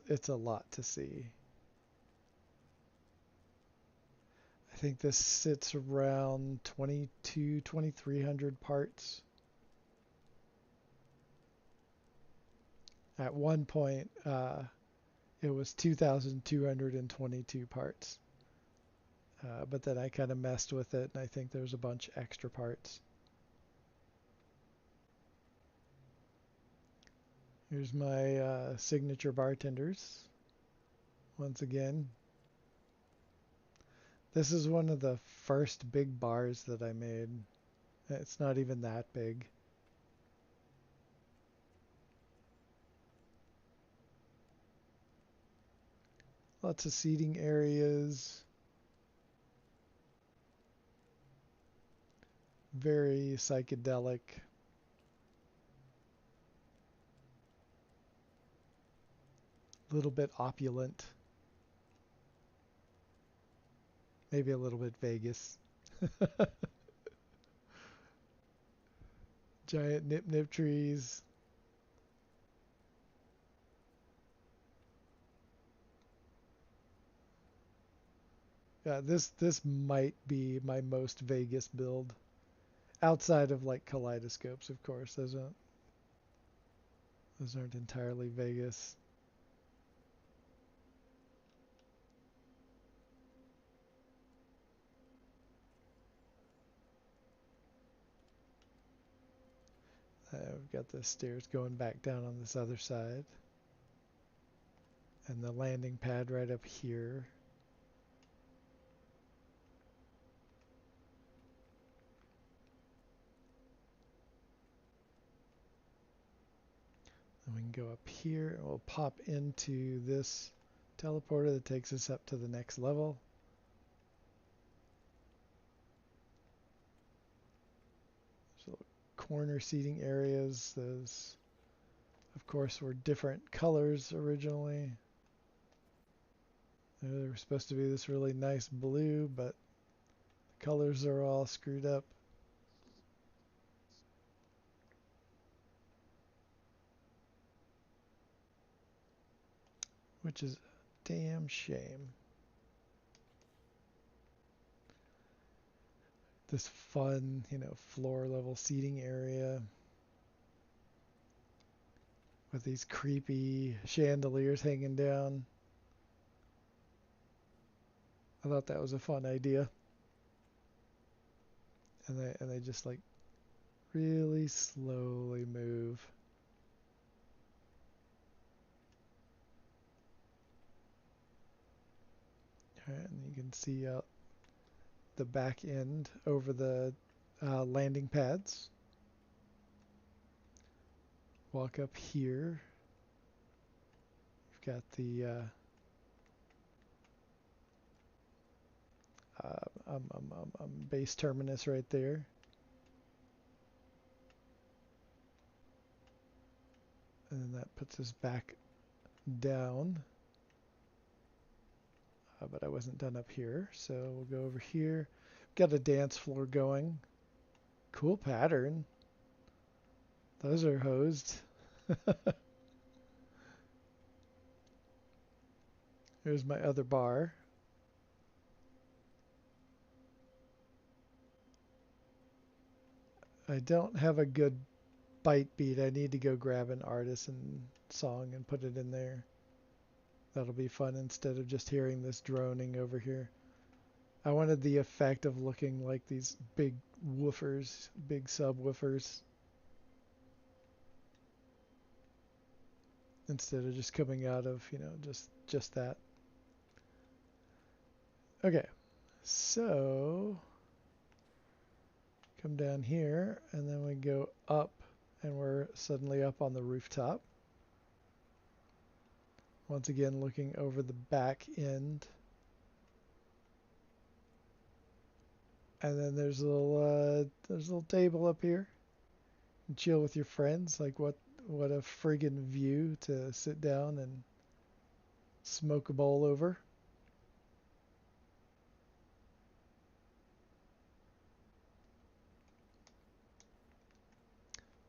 It's a lot to see. I think this sits around 2,300 parts. At one point, it was 2,222 parts. But then I kind of messed with it, and I think there's a bunch extra parts. Here's my signature bartenders. Once again, this is one of the first big bars that I made. It's not even that big. Lots of seating areas. Very psychedelic. A little bit opulent. Maybe a little bit Vegas. Giant nip trees. Yeah, this might be my most Vegas build. Outside of like kaleidoscopes, of course. Those aren't entirely Vegas. We've got the stairs going back down on this other side. And the landing pad right up here. And we can go up here and we'll pop into this teleporter that takes us up to the next level. So corner seating areas, those of course were different colors originally. They were supposed to be this really nice blue, but the colors are all screwed up. Which is a damn shame. This fun, floor level seating area with these creepy chandeliers hanging down. I thought that was a fun idea. And they just like really slowly move. And you can see out the back end over the landing pads. Walk up here. You've got the base terminus right there. And then that puts us back down. But I wasn't done up here, so we'll go over here. got a dance floor going. Cool pattern. Those are hosed. Here's my other bar. I don't have a good bite beat. I need to go grab an artisan song and put it in there. That'll be fun instead of just hearing this droning over here. I wanted the effect of looking like these big woofers, big subwoofers, instead of just coming out of, just that. Okay, so come down here and then we go up and we're suddenly up on the rooftop. Once again, looking over the back end. And then there's a little table up here. And chill with your friends. Like what a friggin' view to sit down and smoke a bowl over.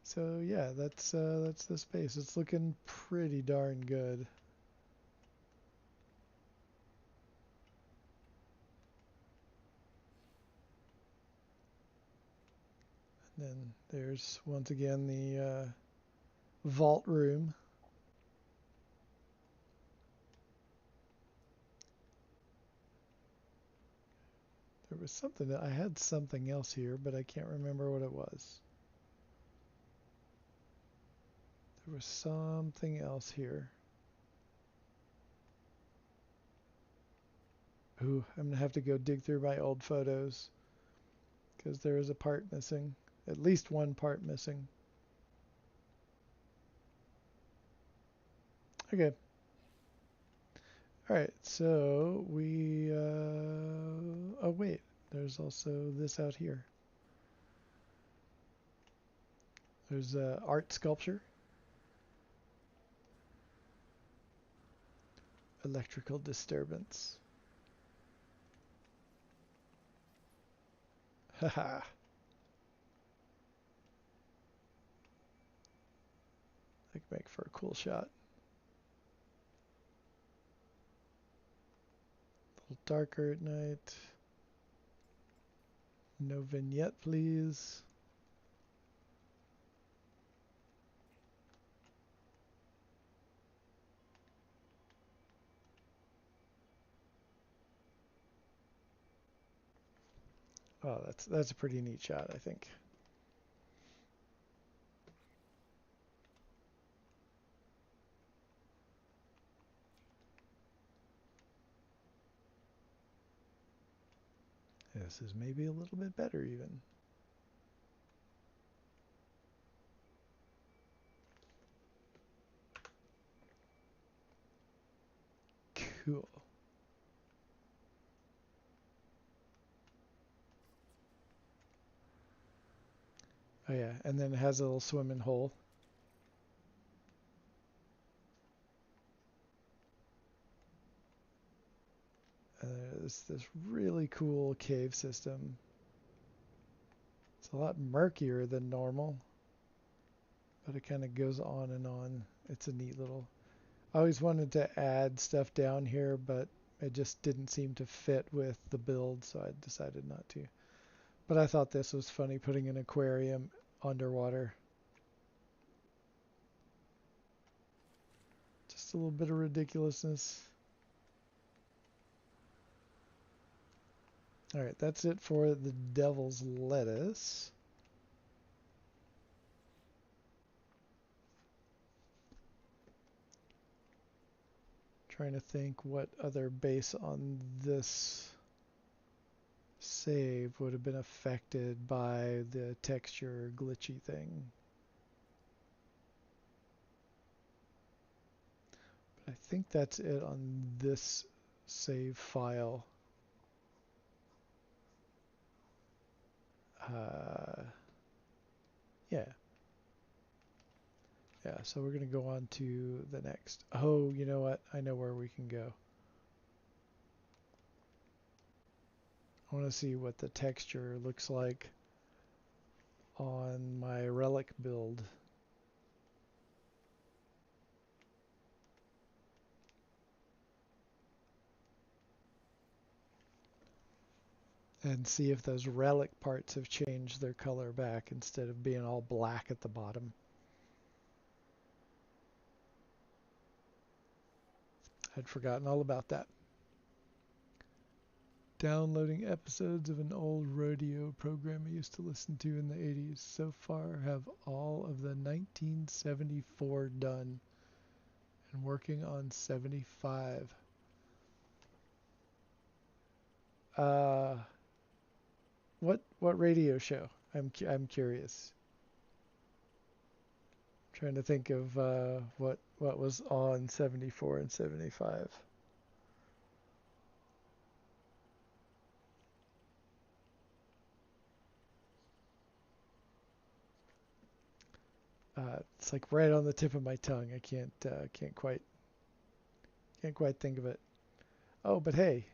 So yeah, that's the space. It's looking pretty darn good. And then there's once again the vault room. There was something I had something else here, but I can't remember what it was. There was something else here. Ooh, I'm gonna have to go dig through my old photos because there is a part missing. At least one part missing. Okay. Alright, so we... oh wait, there's also this out here. There's art sculpture. Electrical disturbance. Haha. That could make for a cool shot. A little darker at night. No vignette, please. Oh, that's a pretty neat shot, I think. This is maybe a little bit better even. Cool. Oh yeah, and then it has a little swimming hole. There's this really cool cave system. It's a lot murkier than normal, but it kind of goes on and on. It's a neat little... I always wanted to add stuff down here, but it just didn't seem to fit with the build, so I decided not to. But I thought this was funny, putting an aquarium underwater. Just a little bit of ridiculousness. Alright, that's it for the Devil's Lettuce. Trying to think what other base on this save would have been affected by the texture glitchy thing. But I think that's it on this save file. Yeah. Yeah, so we're going to go on to the next. Oh, you know what? I know where we can go. I want to see what the texture looks like on my relic build. And see if those relic parts have changed their color back instead of being all black at the bottom. I'd forgotten all about that. Downloading episodes of an old rodeo program I used to listen to in the 80s. So far have all of the 1974 done and working on 75. Uh, what radio show? I'm curious. I'm trying to think of what was on 74 and 75. It's like right on the tip of my tongue. I can't quite think of it. Oh, but hey,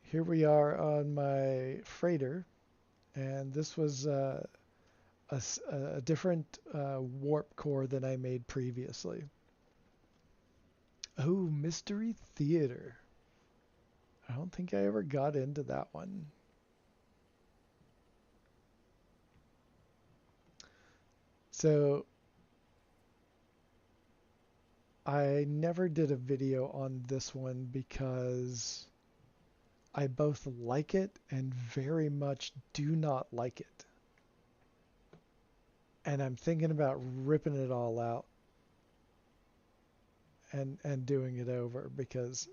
here we are on my freighter, and this was a different warp core than I made previously. Oh, Mystery Theater. I don't think I ever got into that one. So I never did a video on this one because I both like it and very much do not like it. And I'm thinking about ripping it all out and doing it over because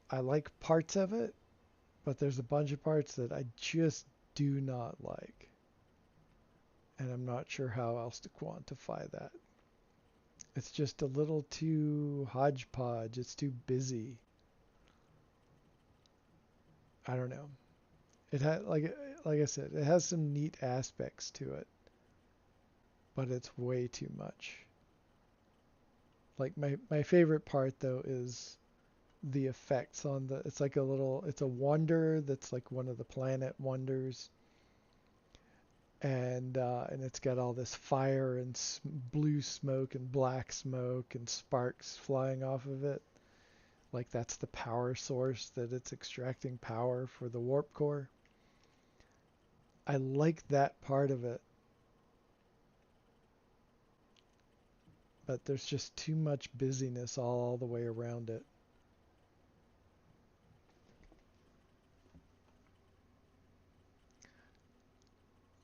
I like parts of it, but there's a bunch of parts that I just do not like. And I'm not sure how else to quantify that. It's just a little too hodgepodge. It's too busy. I don't know. It had like I said, it has some neat aspects to it, but it's way too much. Like my favorite part though is the effects on the it's like it's a wonder that's like one of the planet wonders, and it's got all this fire and blue smoke and black smoke and sparks flying off of it. Like that's the power source that it's extracting power for the warp core. I like that part of it, but there's just too much busyness all the way around it.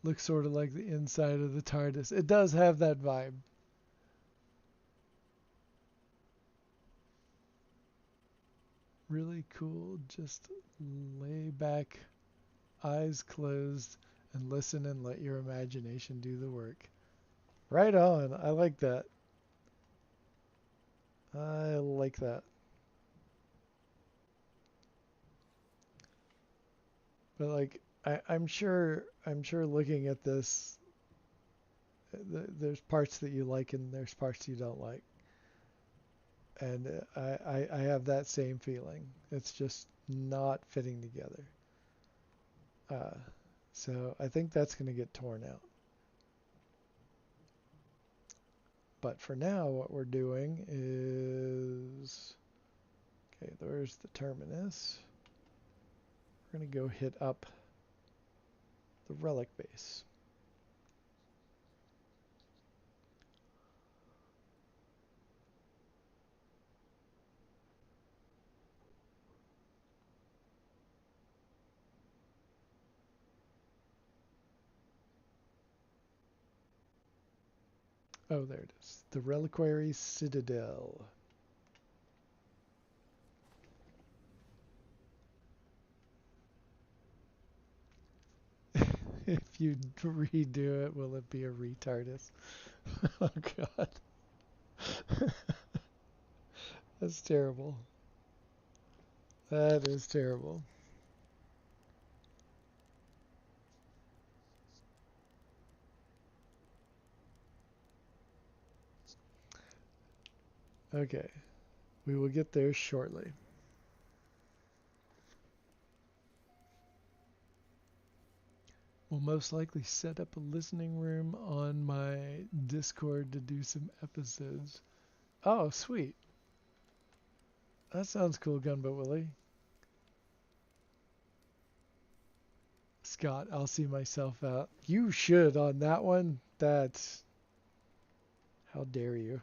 Looks sort of like the inside of the TARDIS. It does have that vibe. Really cool. Just lay back, eyes closed, and listen and let your imagination do the work. Right on. I like that. I like that. But like, I'm sure looking at this, there's parts that you like and there's parts you don't like. And I have that same feeling. It's just not fitting together. Uh, so I think that's going to get torn out. But for now, what we're doing is, okay, there's the terminus. We're going to go hit up the relic base. Oh, there it is. The Reliquary Citadel. If you redo it, will it be a retardus? Oh, God. That's terrible. That is terrible. Okay. We will get there shortly. Will most likely set up a listening room on my Discord to do some episodes. Oh, sweet. That sounds cool, Gunboat Willie. Scott, I'll see myself out. You should on that one. That's... How dare you?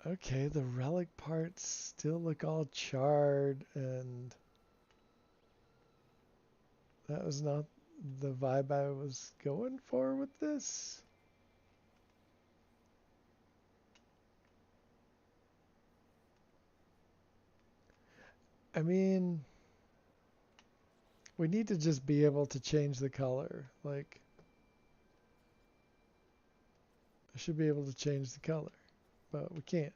Okay, the relic parts still look all charred, and that was not the vibe I was going for with this. I mean, we need to just be able to change the color. Like, I should be able to change the color, but we can't.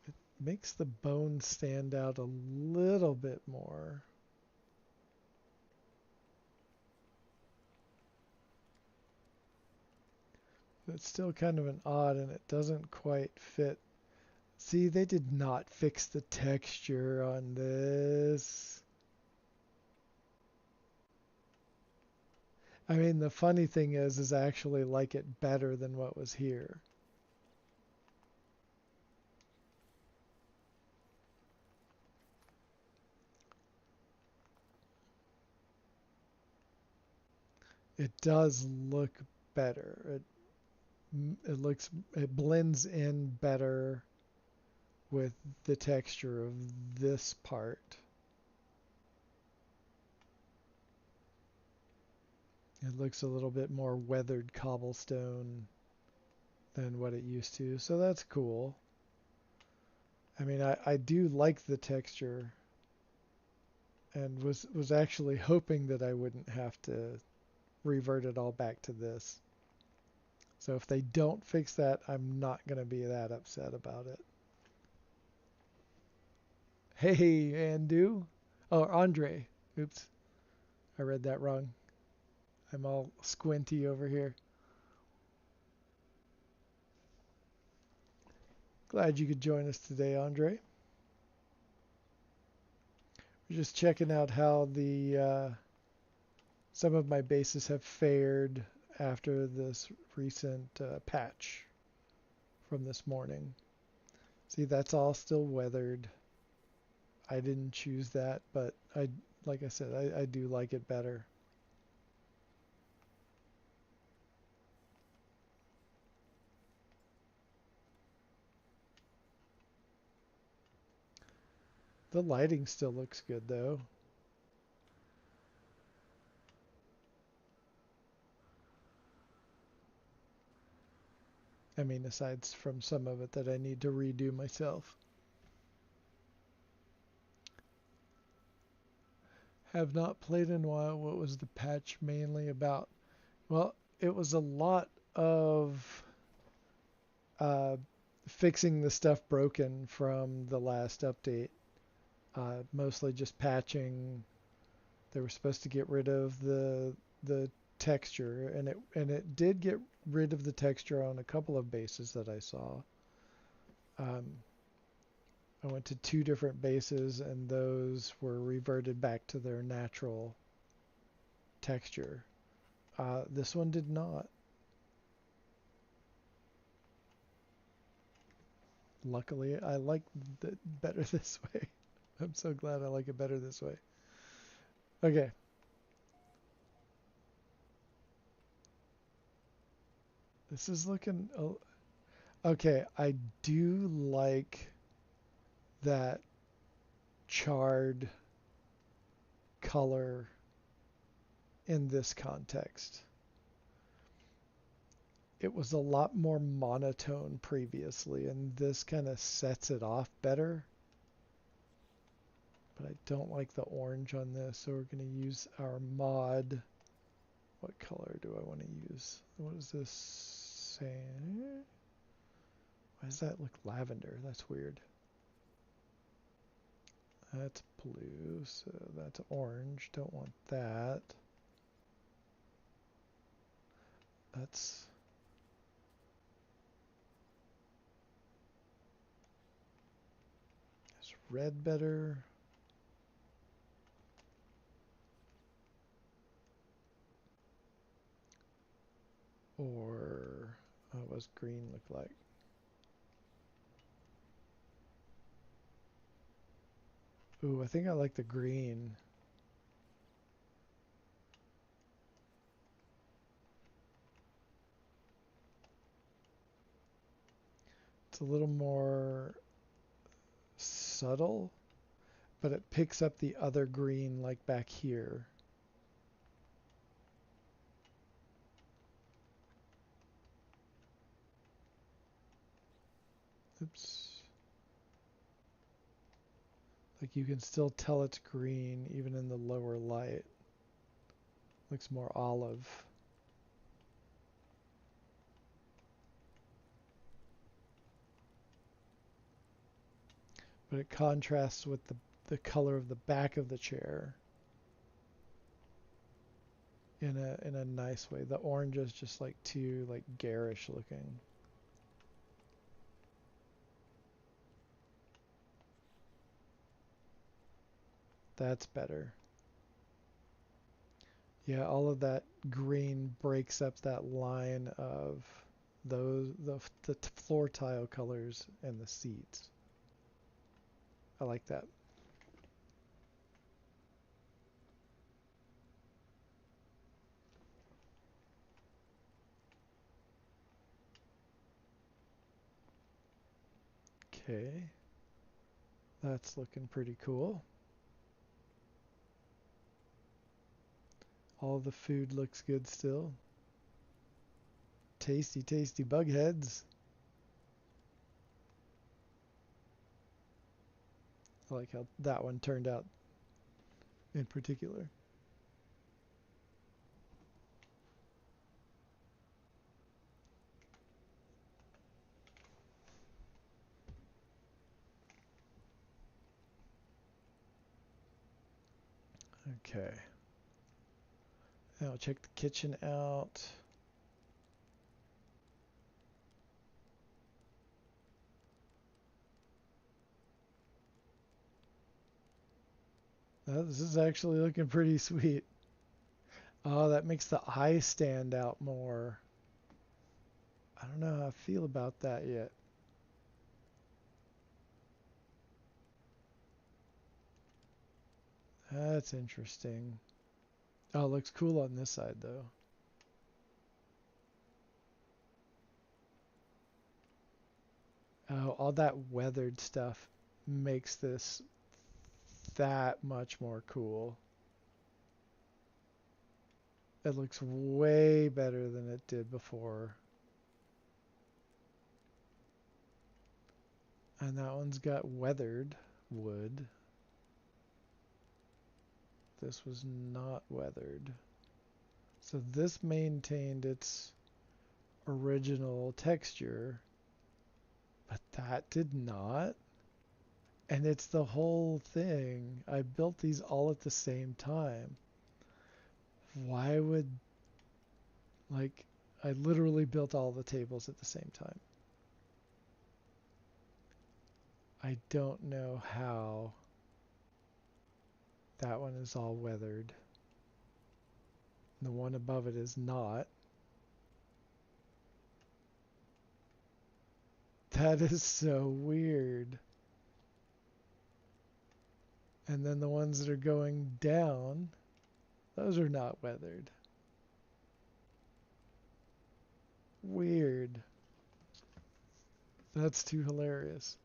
It makes the bone stand out a little bit more. It's still kind of an odd, and it doesn't quite fit. See, they did not fix the texture on this. I mean, the funny thing is I actually like it better than what was here. It does look better. It blends in better with the texture of this part. It looks a little bit more weathered cobblestone than what it used to, so that's cool. I mean, I do like the texture, and was actually hoping that I wouldn't have to revert it all back to this. So if they don't fix that, I'm not going to be that upset about it. Hey, Andu. Oh, Andre. Oops, I read that wrong. I'm all squinty over here. Glad you could join us today, Andre. We're just checking out how the some of my bases have fared after this recent patch from this morning. See, that's all still weathered. I didn't choose that, but like I said, I do like it better. The lighting still looks good though. I mean, aside from some of it that I need to redo myself. Have not played in a while. What was the patch mainly about? Well, it was a lot of uh, fixing the stuff broken from the last update. Mostly just patching. They were supposed to get rid of the texture, and it did get rid of the texture on a couple of bases that I saw. I went to 2 different bases, and those were reverted back to their natural texture. This one did not. Luckily, I like it better this way. I'm so glad I like it better this way. Okay. This is looking... Okay, I do like that charred color in this context. It was a lot more monotone previously, and this kind of sets it off better. But I don't like the orange on this, so we're going to use our mod. What color do I want to use? What is this saying? Why does that look lavender? That's weird. That's blue, so that's orange. Don't want that. That's is red better? Or what's green look like? Ooh, I think I like the green. It's a little more subtle, but it picks up the other green like back here. Oops. Like you can still tell it's green even in the lower light. Looks more olive. But it contrasts with the color of the back of the chair in a nice way. The orange is just like too like garish looking. That's better. Yeah, all of that green breaks up that line of the floor tile colors and the seats. I like that. Okay. That's looking pretty cool. All the food looks good still. Tasty, tasty bug heads. I like how that one turned out in particular. Okay. Now check the kitchen out. This is actually looking pretty sweet. Oh, that makes the eye stand out more. I don't know how I feel about that yet. That's interesting. Oh, it looks cool on this side though. Oh, all that weathered stuff makes this that much more cool. It looks way better than it did before. And that one's got weathered wood. This was not weathered. So this maintained its original texture, but that did not. And it's the whole thing. I built these all at the same time. Why would, like, I literally built all the tables at the same time. I don't know how that one is all weathered. The one above it is not. That is so weird. And then the ones that are going down, those are not weathered. Weird. That's too hilarious.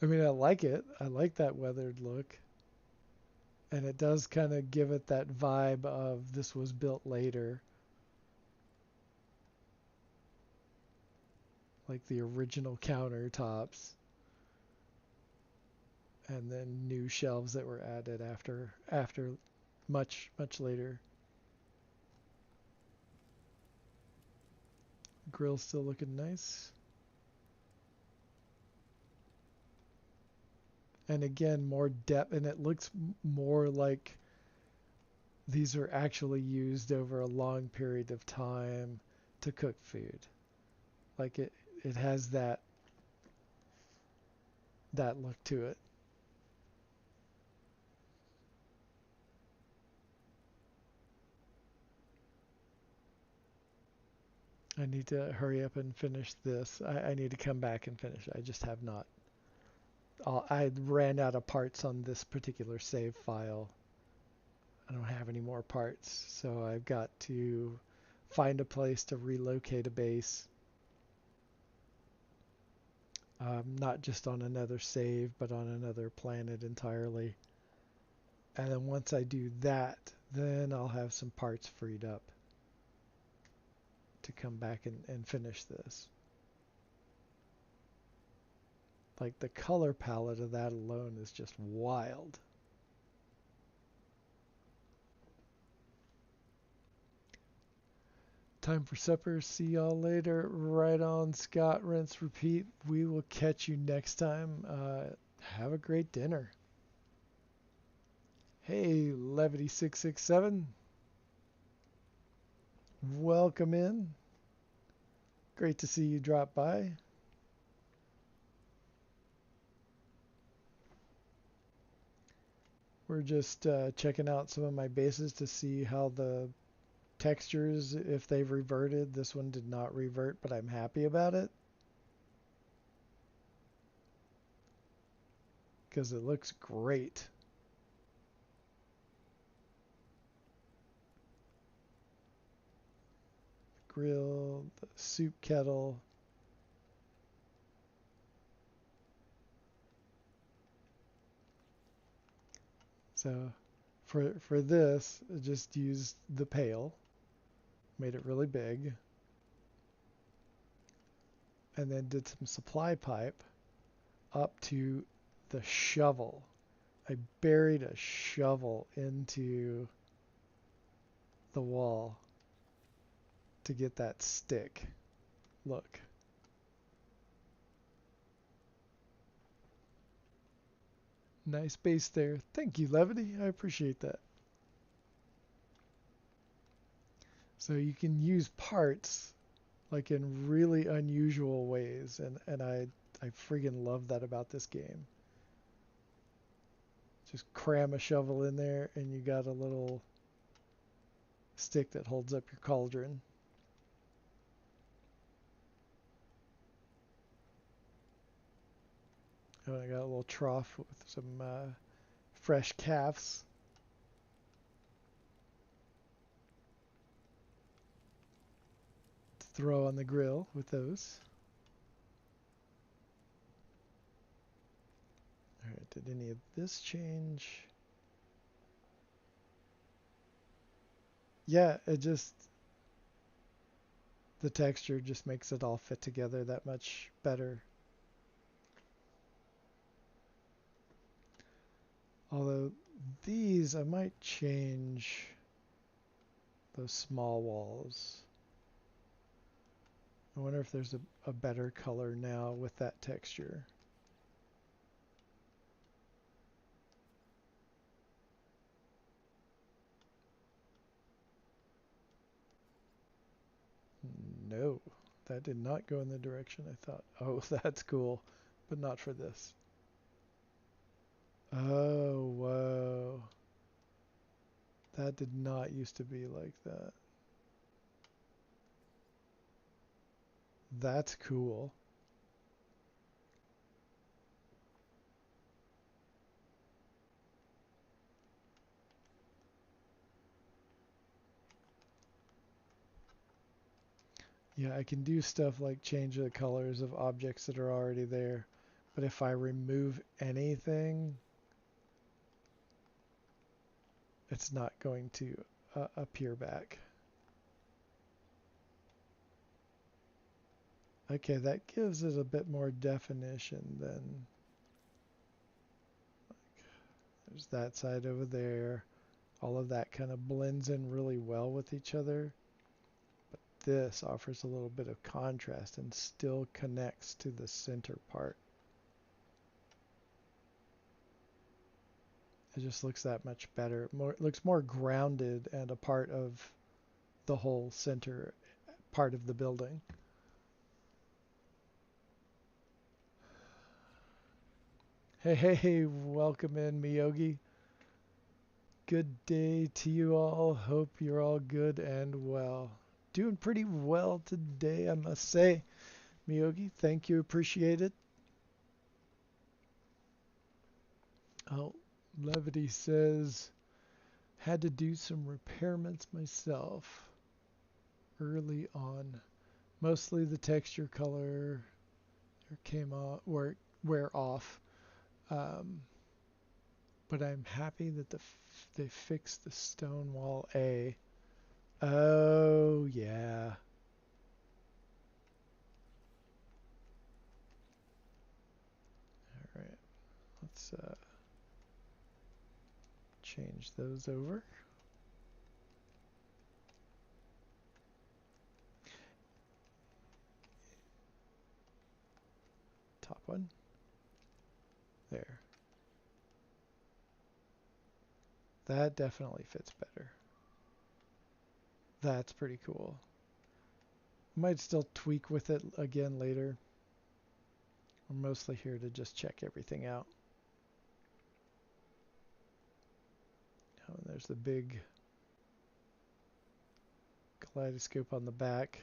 I mean, I like it. I like that weathered look. And it does kind of give it that vibe of this was built later. Like the original countertops. And then new shelves that were added after much later. Grill's still looking nice. And again, more depth, and it looks more like these are actually used over a long period of time to cook food. Like it has that look to it. I need to hurry up and finish this. I need to come back and finish. I just have not. I ran out of parts on this particular save file. I don't have any more parts, so I've got to find a place to relocate a base. Not just on another save, but on another planet entirely. And then once I do that, then I'll have some parts freed up to come back and finish this. Like the color palette of that alone is just wild. Time for supper. See y'all later. Right on, Scott. Rinse, repeat. We will catch you next time. Have a great dinner. Hey, Levity667. Welcome in. Great to see you drop by. We're just checking out some of my bases to see how the textures, if they've reverted. This one did not revert, but I'm happy about it because it looks great. Grill, the soup kettle. So for this, I just used the pail, made it really big, and then did some supply pipe up to the shovel. I buried a shovel into the wall to get that stick look. Nice base there. Thank you, Levity. I appreciate that. So you can use parts like in really unusual ways, and I friggin' love that about this game. Just cram a shovel in there and you got a little stick that holds up your cauldron. Oh, I got a little trough with some fresh calves. To throw on the grill with those. Alright, did any of this change? Yeah, it just, the texture just makes it all fit together that much better. Although these, I might change those small walls. I wonder if there's a better color now with that texture. No, that did not go in the direction I thought. Oh, that's cool, but not for this. Oh, whoa. That did not used to be like that. That's cool. Yeah, I can do stuff like change the colors of objects that are already there. But if I remove anything, it's not going to appear back. Okay, that gives it a bit more definition than, there's that side over there. All of that kind of blends in really well with each other. But this offers a little bit of contrast and still connects to the center part. It just looks that much better. It looks more grounded and a part of the whole center part of the building. Hey, hey, hey, welcome in, Miyogi. Good day to you all. Hope you're all good and well. Doing pretty well today, I must say. Miyogi, thank you. Appreciate it. Oh, Levity says, had to do some repairments myself early on. Mostly the texture color came off, wear off. Um, but I'm happy that they fixed the stone wall A. Oh, yeah. All right, let's change those over. Top one. There. That definitely fits better. That's pretty cool. Might still tweak with it again later. We're mostly here to just check everything out. Oh, and there's the big kaleidoscope on the back.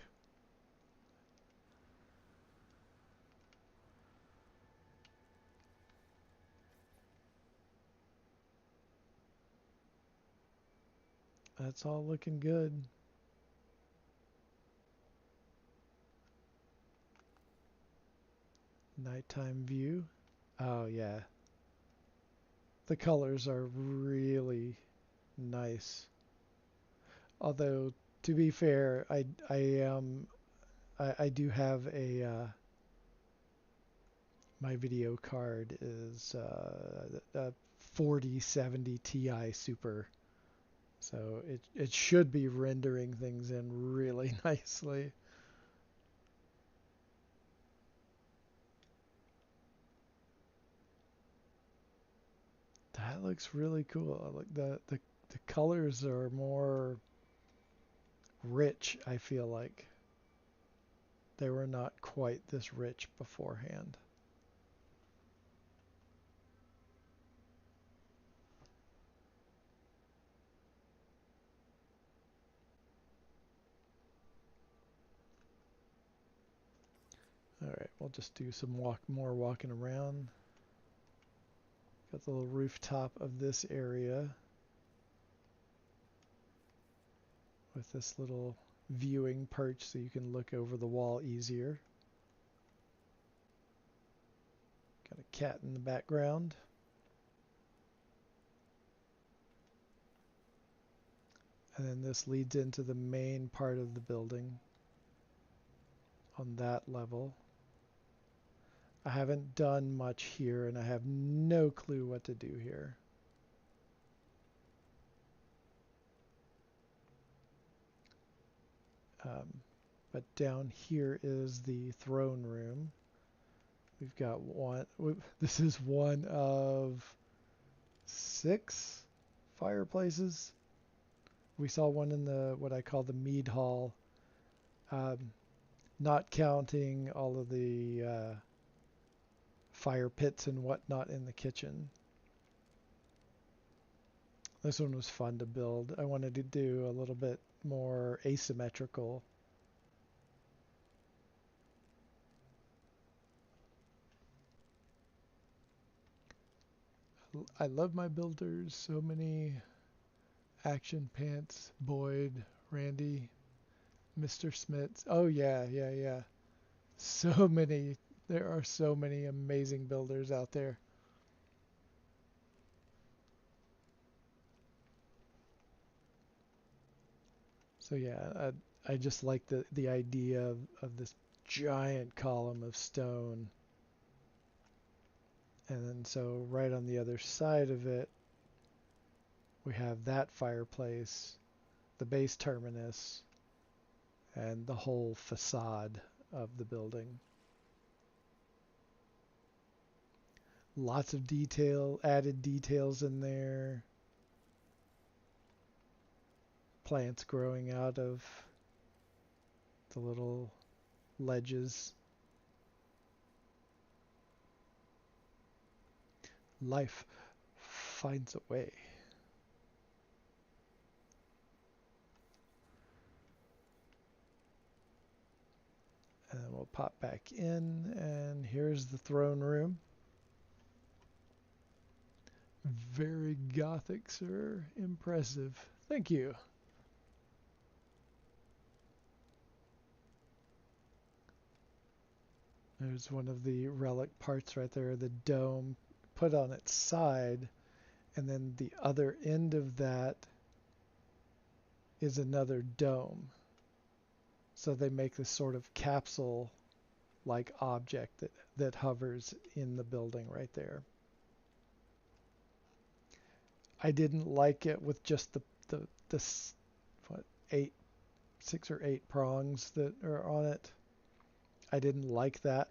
That's all looking good. Nighttime view. Oh yeah. The colors are really nice. Although to be fair, I do have my video card is a 4070 Ti Super. So it should be rendering things in really nicely. That looks really cool. Like the colors are more rich, I feel like. They were not quite this rich beforehand. All right, we'll just do some more walking around. Got the little rooftop of this area with this little viewing perch so you can look over the wall easier. Got a cat in the background. And then this leads into the main part of the building on that level. I haven't done much here and I have no clue what to do here. But down here is the throne room. We've got one. This is one of 6 fireplaces. We saw one in the what I call the mead hall, um, not counting all of the fire pits and whatnot in the kitchen. This one was fun to build. I wanted to do a little bit more asymmetrical. I love my builders. So many Action Pants, Boyd, Randy, Mr. Smits. Oh yeah, yeah, yeah. So many. There are so many amazing builders out there. So yeah, I just like the idea of this giant column of stone. And then so right on the other side of it, we have that fireplace, the base terminus, and the whole facade of the building. Lots of detail, added details in there. Plants growing out of the little ledges. Life finds a way. And then we'll pop back in, and here's the throne room. Very gothic, sir. Impressive. Thank you. There's one of the relic parts right there, the dome put on its side, and then the other end of that is another dome. So they make this sort of capsule-like object that hovers in the building right there. I didn't like it with just the what, 6 or 8 prongs that are on it. I didn't like that.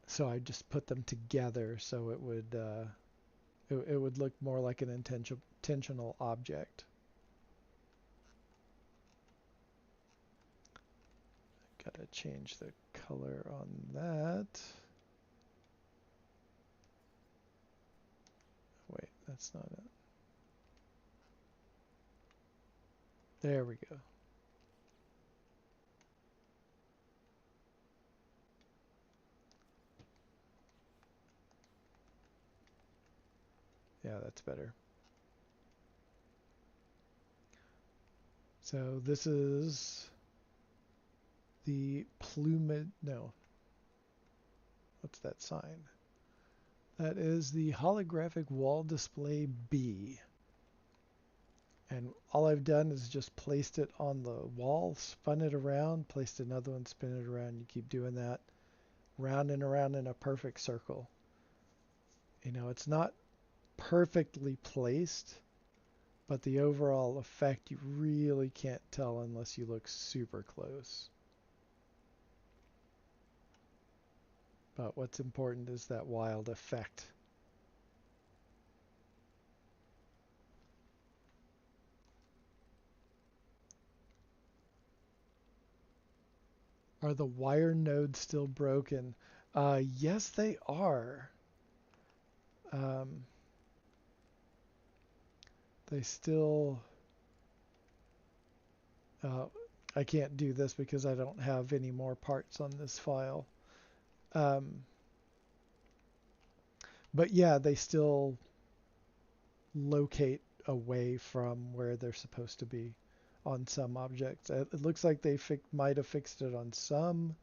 So I just put them together so it would look more like an intentional object. Gotta change the color on that. Wait, that's not it. There we go. Yeah, that's better. So this is the plumage, no, what's that sign? That is the holographic wall display B. And all I've done is just placed it on the wall, spun it around, placed another one, spin it around. You keep doing that round and around in a perfect circle. You know, it's not perfectly placed, but the overall effect you really can't tell unless you look super close. But what's important is that wild effect. Are the wire nodes still broken? Yes, they are. Um, they still... I can't do this because I don't have any more parts on this file. But yeah, they still locate away from where they're supposed to be on some objects. It looks like they might have fixed it on some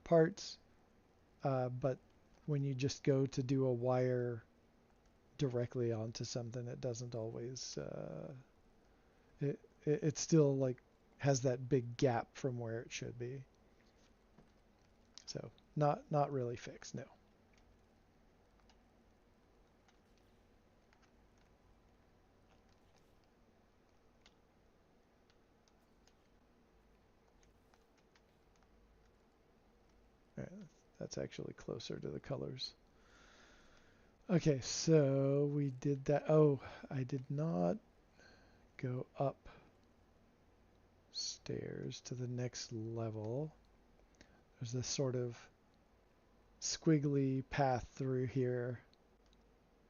parts, but when you just go to do a wire directly onto something, it doesn't always. It still like has that big gap from where it should be. So not really fixed, no. All right, that's actually closer to the colors. Okay, so we did that. Oh, I did not go up stairs to the next level. There's this sort of squiggly path through here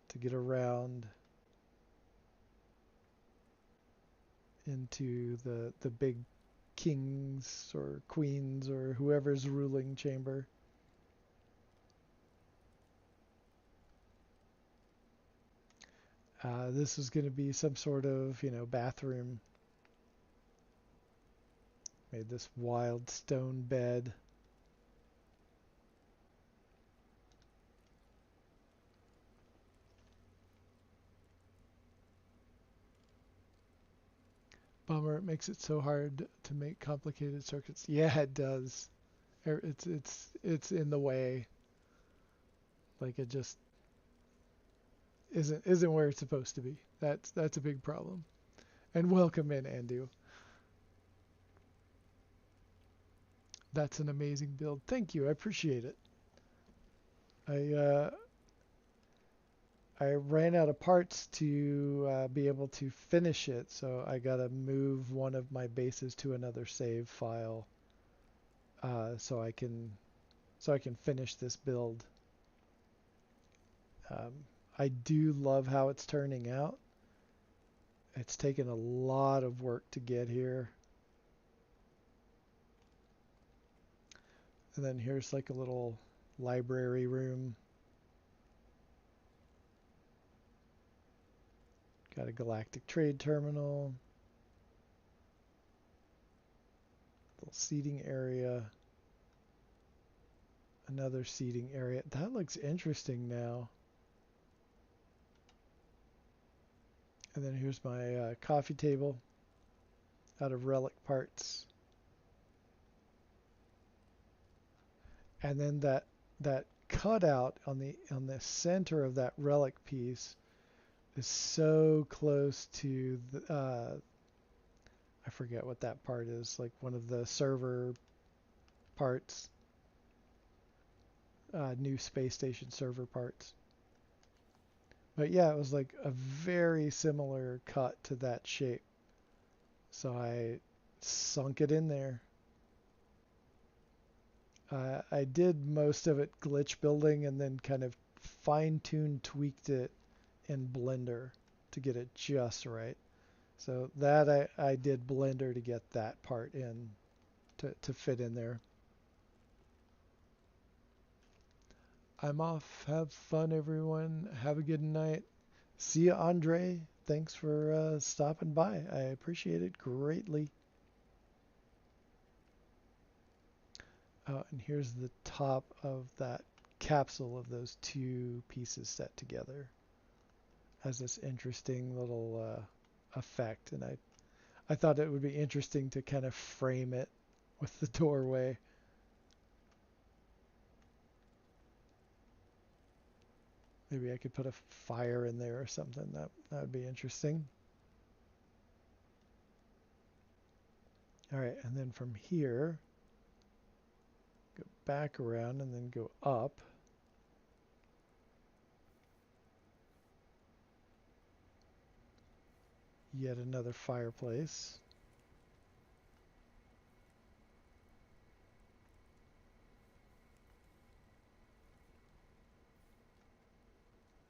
to get around into the big king's or queen's or whoever's ruling chamber. This is going to be some sort of, bathroom. Made this wild stone bed. Bummer, it makes it so hard to make complicated circuits. Yeah, it does. It's in the way. Like it just isn't where it's supposed to be. That's a big problem. And welcome in, Andu. That's an amazing build. Thank you. I appreciate it. I uh, I ran out of parts to be able to finish it, so I gotta move one of my bases to another save file so I can finish this build. Um, I do love how it's turning out. It's taken a lot of work to get here. And then here's like a little library room. Got a galactic trade terminal. Little seating area. Another seating area. That looks interesting now. And then here's my coffee table out of relic parts. And then that cutout on the center of that relic piece is so close to the, I forget what that part is, like one of the server parts, new space station server parts. But yeah, it was like a very similar cut to that shape. So I sunk it in there. I did most of it glitch building and then kind of fine-tuned tweaked it in Blender to get it just right. So that I did Blender to get that part in to fit in there. I'm off. Have fun, everyone. Have a good night. See you, Andre. Thanks for stopping by. I appreciate it greatly. And here's the top of that capsule of those two pieces set together. Has this interesting little effect, and I thought it would be interesting to kind of frame it with the doorway. Maybe I could put a fire in there or something. That would be interesting. All right, and then from here, go back around and then go up. Yet another fireplace.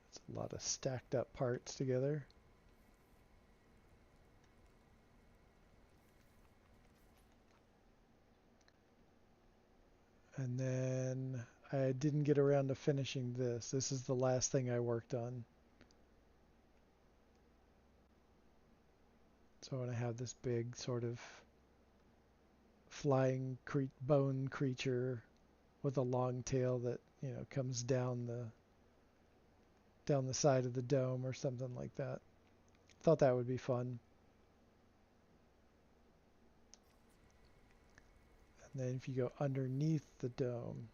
It's a lot of stacked up parts together. And then I didn't get around to finishing this. This is the last thing I worked on. So I want to have this big sort of flying bone creature with a long tail that, you know, comes down the side of the dome or something like that. Thought that would be fun. And then if you go underneath the dome,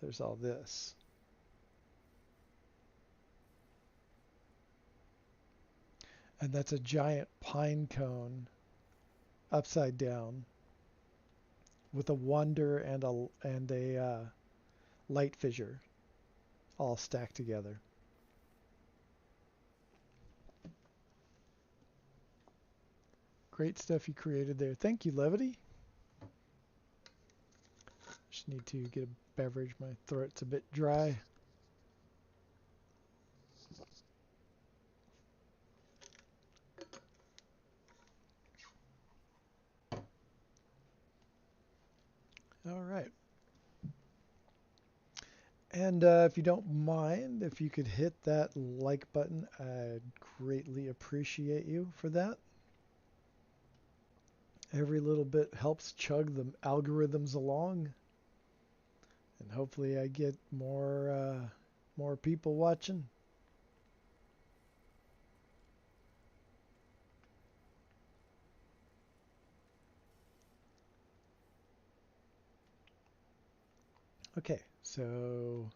there's all this. And that's a giant pine cone upside down with a wonder and a light fissure all stacked together. Great stuff you created there. Thank you, Levity. Just need to get a beverage. My throat's a bit dry. All right. And if you don't mind, if you could hit that like button, I'd greatly appreciate you for that. Every little bit helps chug the algorithms along. And hopefully I get more people watching. Okay, so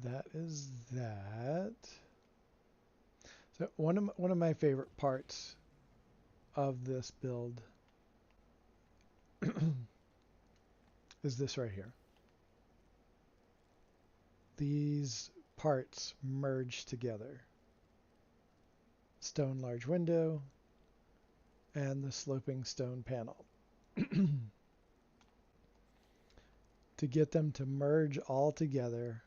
that is that. So one of my favorite parts of this build is this right here. these parts merge together. Stone large window and the sloping stone panel. To get them to merge all together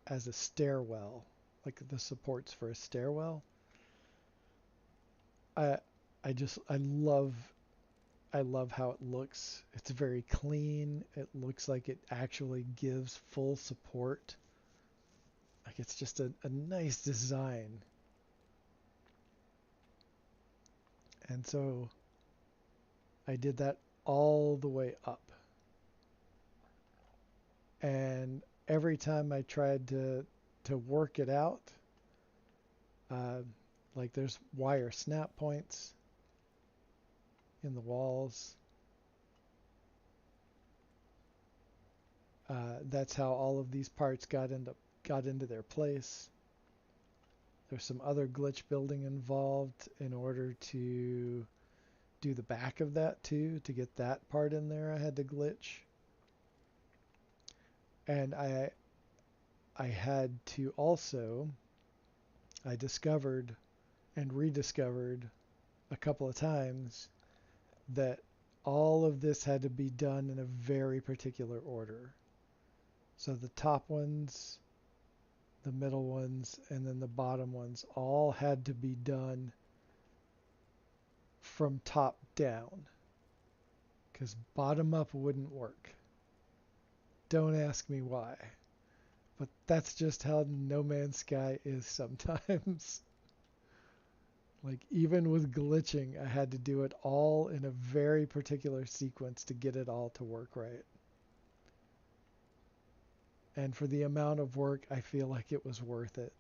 as a stairwell, like the supports for a stairwell. I I love how it looks. It's very clean. It looks like it actually gives full support. Like it's just a nice design. And so I did that all the way up. And every time I tried to work it out, uh, like there's wire snap points in the walls. That's how all of these parts got into their place. There's some other glitch building involved in order to do the back of that too. To get that part in there, I had to glitch. And I had to also, I discovered and rediscovered a couple of times that all of this had to be done in a very particular order. So the top ones, the middle ones, and then the bottom ones all had to be done from top down, because bottom up wouldn't work. Don't ask me why, but that's just how No Man's Sky is sometimes. Like even with glitching, I had to do it all in a very particular sequence to get it all to work right. And for the amount of work, I feel like it was worth it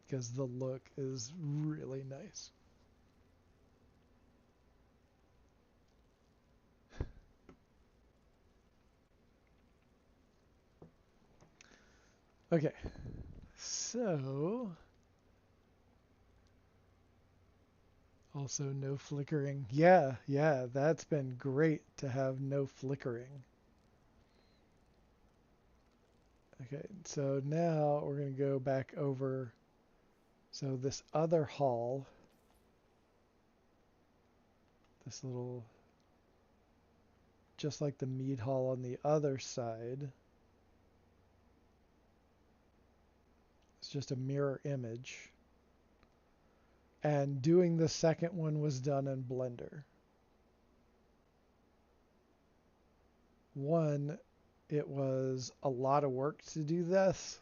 because the look is really nice. Okay, so also no flickering. Yeah, that's been great to have no flickering. Okay, so now we're going to go back over. So this other hall, this little, just like the mead hall on the other side, it's just a mirror image. And doing the second one was done in Blender. One, it was a lot of work to do this,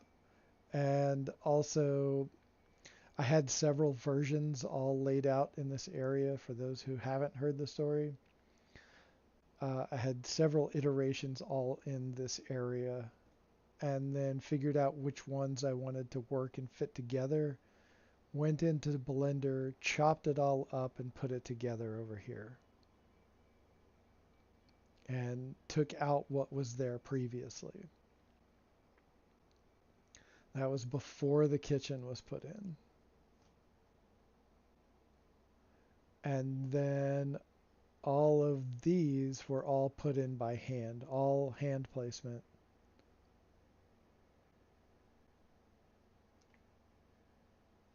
and also I had several versions all laid out in this area for those who haven't heard the story. I had several iterations all in this area, and then figured out which ones I wanted to work and fit together. Went into the Blender, chopped it all up, and put it together over here. And took out what was there previously. That was before the kitchen was put in. And then all of these were all put in by hand, all hand placement.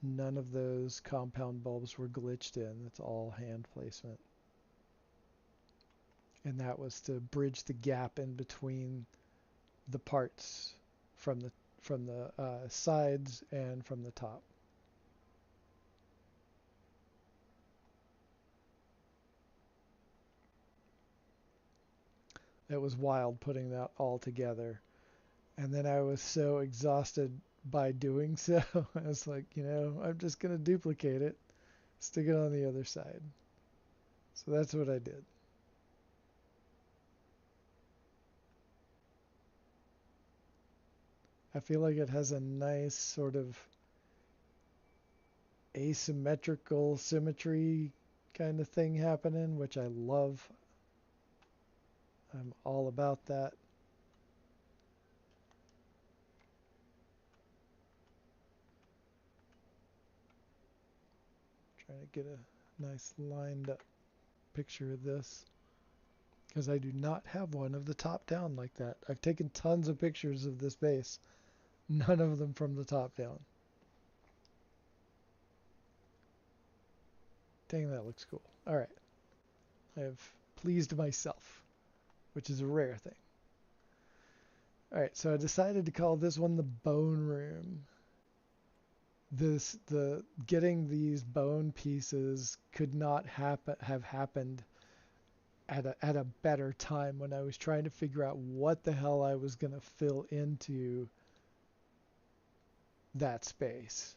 None of those compound bulbs were glitched in. It's all hand placement. And that was to bridge the gap in between the parts from the sides and from the top. It was wild putting that all together. And then I was so exhausted by doing so. I was like, I'm just going to duplicate it, stick it on the other side. So that's what I did. I feel like it has a nice sort of asymmetrical symmetry kind of thing happening, which I love. I'm all about that. Trying to get a nice lined up picture of this, because I do not have one of the top down like that. I've taken tons of pictures of this base, None of them from the top down. Dang, that looks cool. All right. I have pleased myself, which is a rare thing. All right, so I decided to call this one the bone room. The getting these bone pieces could not have happened at a better time when I was trying to figure out what the hell I was going to fill into that space.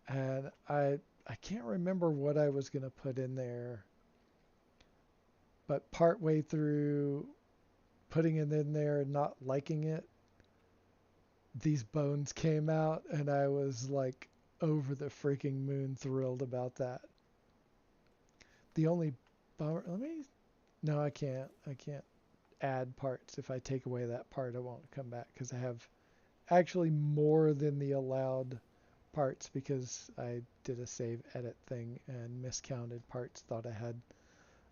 And I can't remember what I was going to put in there, but partway through putting it in there and not liking it, these bones came out, and I was like over the freaking moon thrilled about that. The only bummer, no, I can't. I can't add parts. If I take away that part, it won't come back because I have actually more than the allowed parts because I did a save edit thing and miscounted parts. Thought I had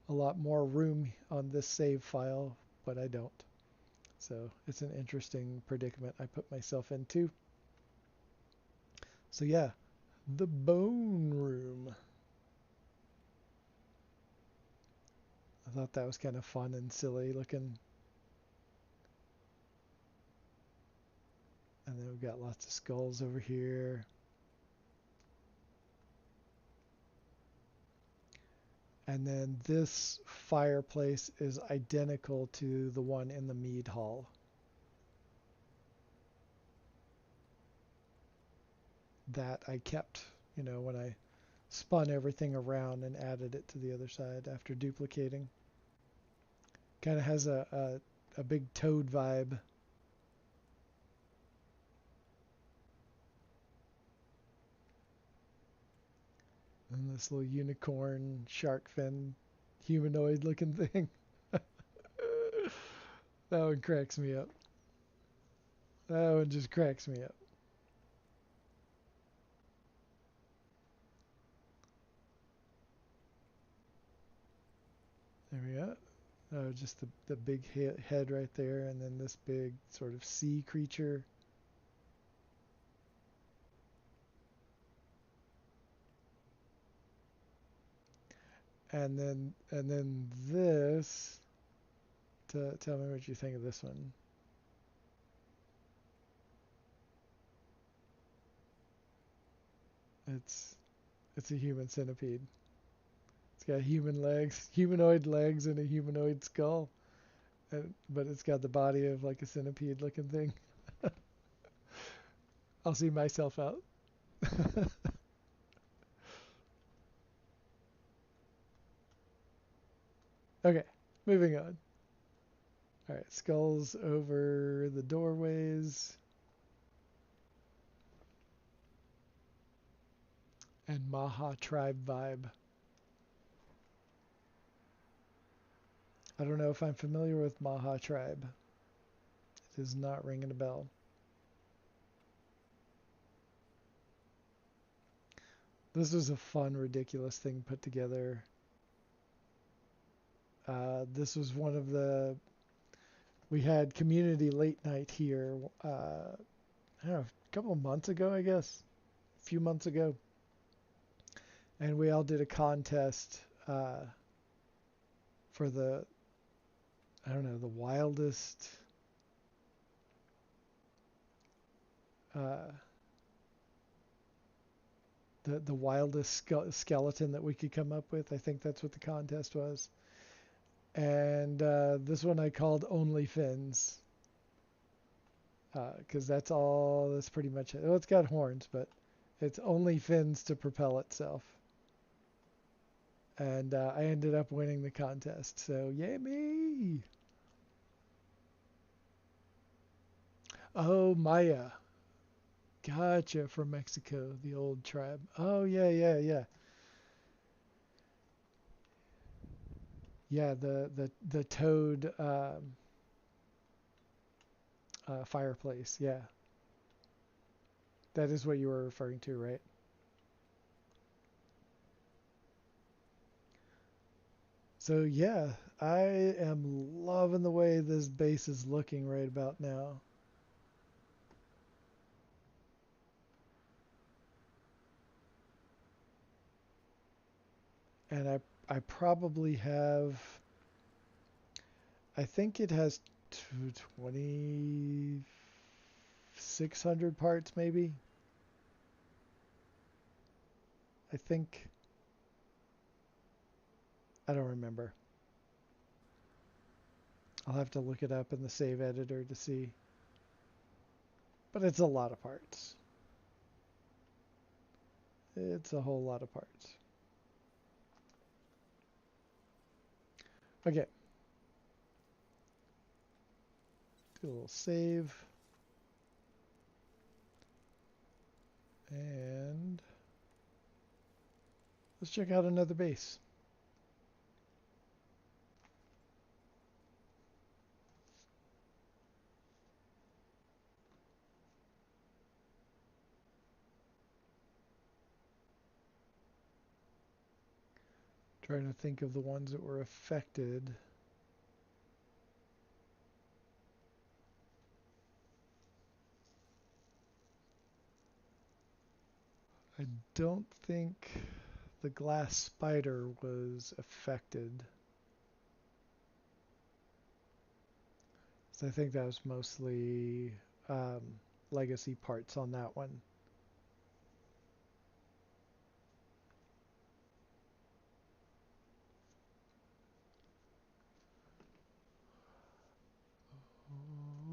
a lot more room on this save file, but I don't. So it's an interesting predicament I put myself into. So yeah, the bone room. I thought that was kind of fun and silly looking. And then we've got lots of skulls over here. And then this fireplace is identical to the one in the mead hall. That I kept, when I spun everything around and added it to the other side after duplicating. Kind of has a big toad vibe. And this little unicorn shark fin humanoid looking thing. That one cracks me up. That one just cracks me up. There we go. Oh, just the big head right there, and then this big sort of sea creature. And then this. Tell me what you think of this one. It's a human centipede. It's got human legs, humanoid legs, and a humanoid skull, but it's got the body of like a centipede looking thing. I'll see myself out. Okay, moving on. All right, skulls over the doorways. And Maha tribe vibe. I don't know if I'm familiar with Maha tribe. It is not ringing a bell. This was a fun, ridiculous thing put together. This was one of the... We had community late night here, I don't know, a couple of months ago, I guess. A few months ago. And we all did a contest for the, I don't know, the wildest... the wildest skeleton that we could come up with. I think that's what the contest was. And this one I called Only Fins. Because that's pretty much it. Well, it's got horns, but it's only fins to propel itself. And I ended up winning the contest. So, yay me! Oh, Maya. Gotcha, from Mexico, the old tribe. Oh, yeah, yeah, yeah. Yeah, the toad fireplace. Yeah, that is what you were referring to, right? So yeah, I am loving the way this base is looking right about now. And I probably have, I think it has 2,600 parts maybe. I think, I don't remember. I'll have to look it up in the save editor to see. But it's a lot of parts. It's a whole lot of parts. Okay. Do a little save. And let's check out another base. Trying to think of the ones that were affected. I don't think the glass spider was affected. So I think that was mostly um, legacy parts on that one.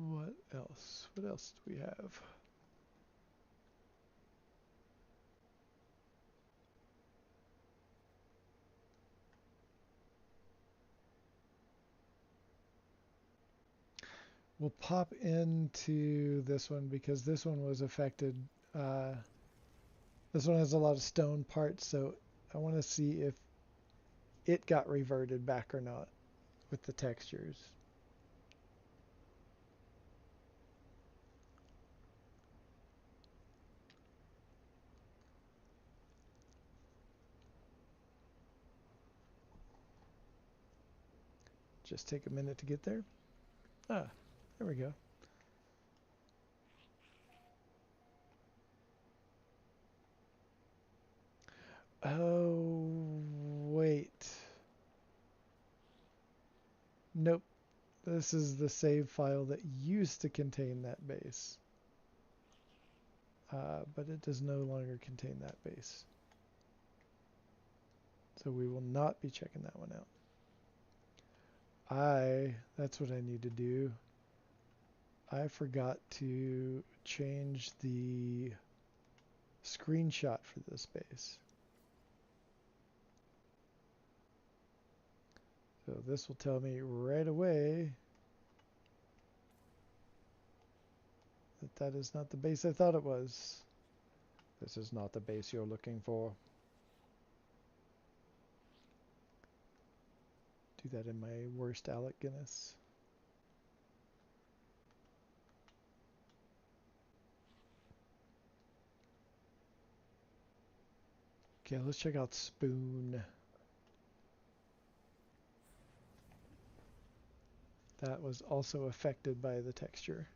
What else? What else do we have? We'll pop into this one because this one was affected. This one has a lot of stone parts, so I want to see if it got reverted back or not with the textures. Just take a minute to get there. Ah, there we go. Oh, wait. Nope. This is the save file that used to contain that base. But it does no longer contain that base. So we will not be checking that one out. That's what I need to do. I forgot to change the screenshot for this base. So this will tell me right away that that is not the base I thought it was. This is not the base you're looking for. Do that in my worst Alec Guinness. Okay, let's check out Spoon. That was also affected by the texture.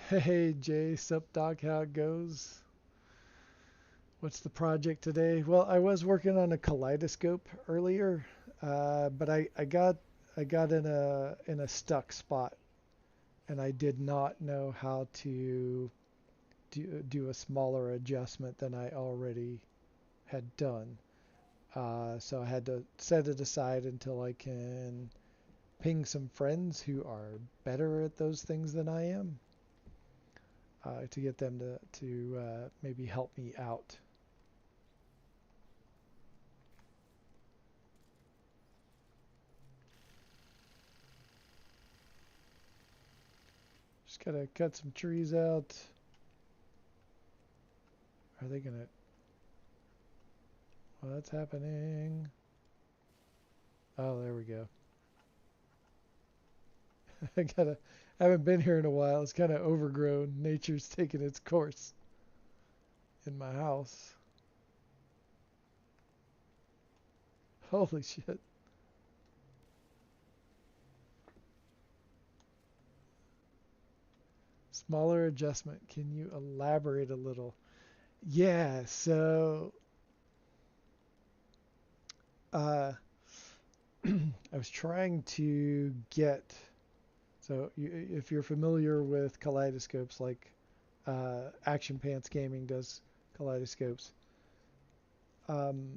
Hey Jay, sup dog, how it goes? What's the project today? Well, I was working on a kaleidoscope earlier, but I got in a stuck spot, and I did not know how to do a smaller adjustment than I already had done. So I had to set it aside until I can ping some friends who are better at those things than I am, to get them to maybe help me out. Just gotta cut some trees out. Are they gonna... What's happening? Oh, there we go. I haven't been here in a while. It's kind of overgrown. Nature's taking its course in my house. Holy shit. Smaller adjustment. Can you elaborate a little? Yeah, so uh, I was trying to get. So if you're familiar with kaleidoscopes, like Action Pants Gaming does kaleidoscopes, um,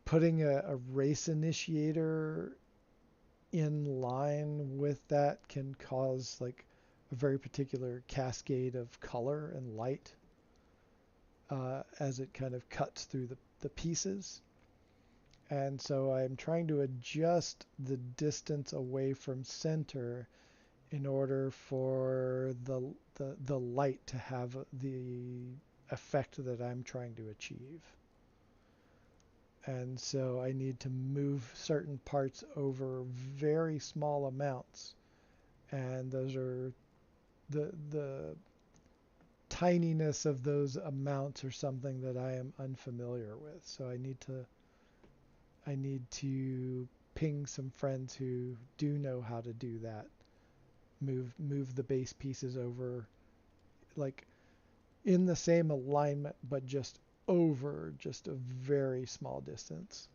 putting a race initiator in line with that can cause like a very particular cascade of color and light as it kind of cuts through the pieces. And so I'm trying to adjust the distance away from center in order for the light to have the effect that I'm trying to achieve. And so I need to move certain parts over very small amounts. And those are the tininess of those amounts are something that I am unfamiliar with. So I need to ping some friends who do know how to do that. Move the base pieces over like in the same alignment but just over just a very small distance.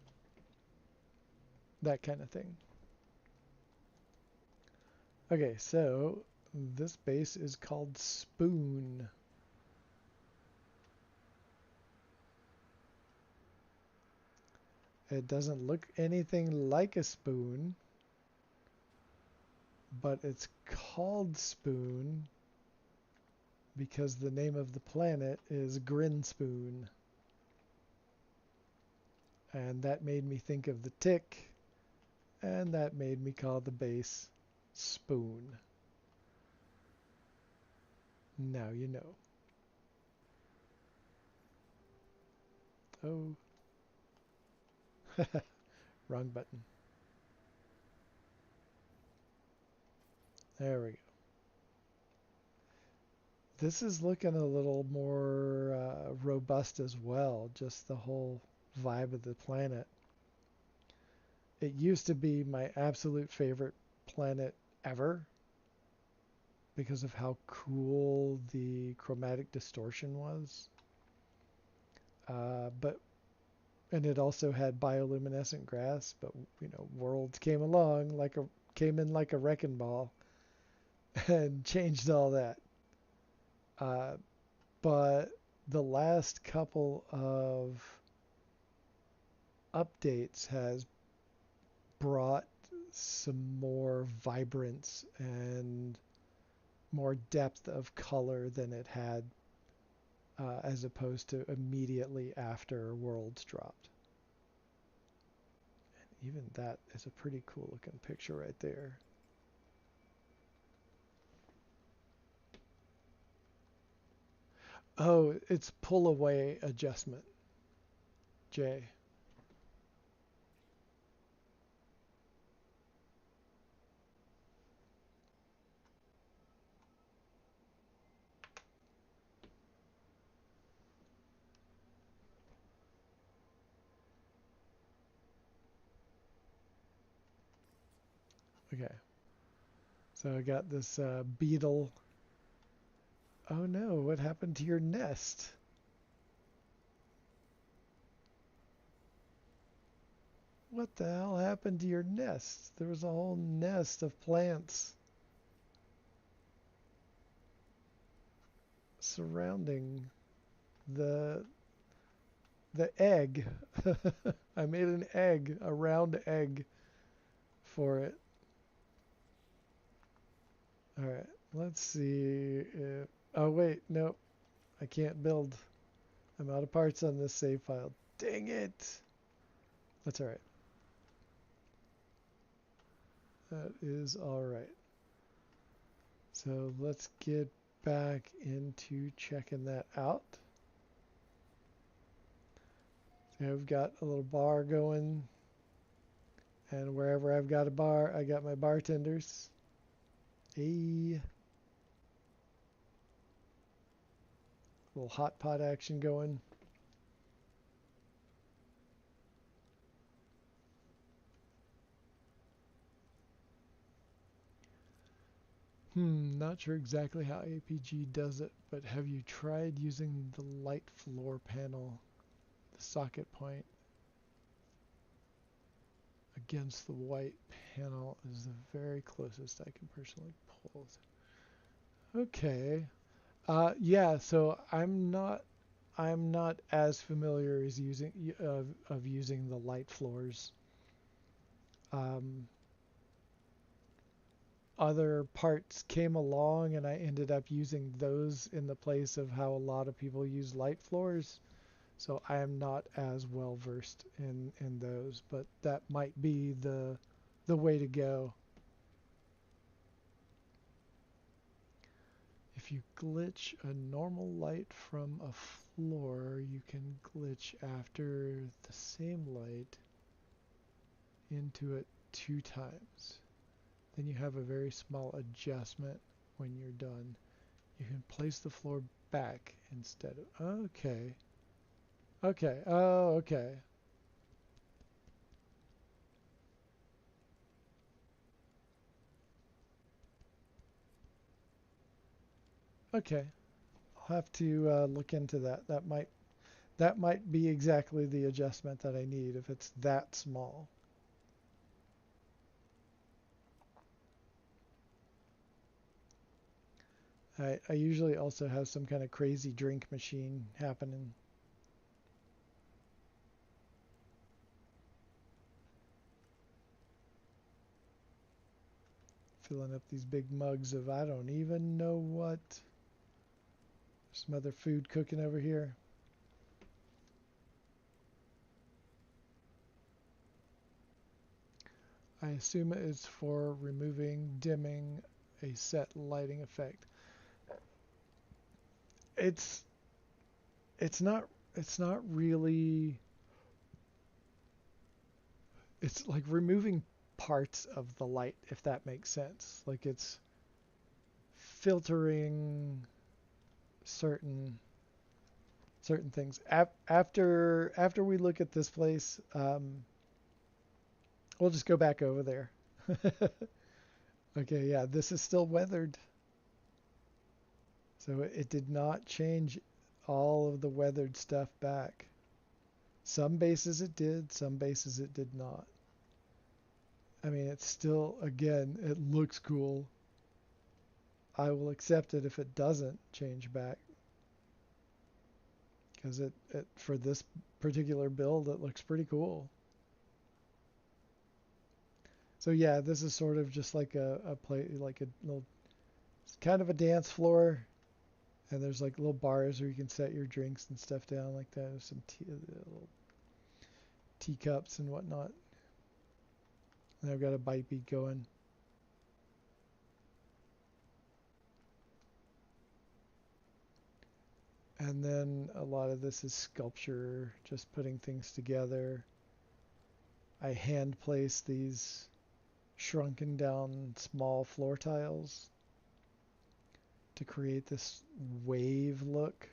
That kind of thing. Okay, so this base is called Spoon. It doesn't look anything like a spoon, but it's called Spoon because the name of the planet is Grinspoon. And that made me think of the tick, and that made me call the base Spoon. Now you know. Oh, wrong button. There we go. This is looking a little more robust as well, just the whole vibe of the planet. It used to be my absolute favorite planet ever because of how cool the chromatic distortion was. But and it also had bioluminescent grass, but worlds came along came in like a wrecking ball and changed all that. Uh, but the last couple of updates has brought some more vibrance and more depth of color than it had as opposed to immediately after Worlds dropped. And even that is a pretty cool looking picture right there. Oh, it's pull away adjustment, J. Okay, so I got this beetle. Oh no, what happened to your nest? What the hell happened to your nest? There was a whole nest of plants surrounding the the egg. I made an egg, a round egg for it. All right, let's see. Oh wait, no, I can't build. I'm out of parts on this save file. Dang it! That's all right. That is all right. So let's get back into checking that out. So I've got a little bar going, and wherever I've got a bar, I got my bartenders. A little hot pot action going. Not sure exactly how APG does it, but have you tried using the light floor panel, the socket point against the white panel is the very closest I can personally pull. Okay. Yeah, so I'm not as familiar as of using the light floors. Um, Other parts came along and I ended up using those in the place of how a lot of people use light floors. So I am not as well versed in those, but that might be the way to go. If you glitch a normal light from a floor, you can glitch after the same light into it 2 times. Then you have a very small adjustment when you're done. You can place the floor back instead of... Okay. Okay. Oh, okay. Okay. I'll have to look into that. That might be exactly the adjustment that I need if it's that small. I usually also have some kind of crazy drink machine happening. Filling up these big mugs of I don't even know what. Some other food cooking over here. I assume it is for removing, dimming a set lighting effect. It's it's not it's not really, it's like removing parts of the light, if that makes sense. Like it's filtering certain things. After we look at this place, we'll just go back over there. Okay, yeah, this is still weathered. So it did not change all of the weathered stuff back. Some bases it did, some bases it did not. I mean, it's still, again, it looks cool. I will accept it if it doesn't change back. Because it for this particular build, it looks pretty cool. So yeah, this is sort of just like a play, like a little, it's kind of a dance floor. And there's like little bars where you can set your drinks and stuff down like that. There's some little teacups and whatnot. And I've got a bite beat going. And then a lot of this is sculpture, just putting things together. I hand place these shrunken down small floor tiles to create this wave look.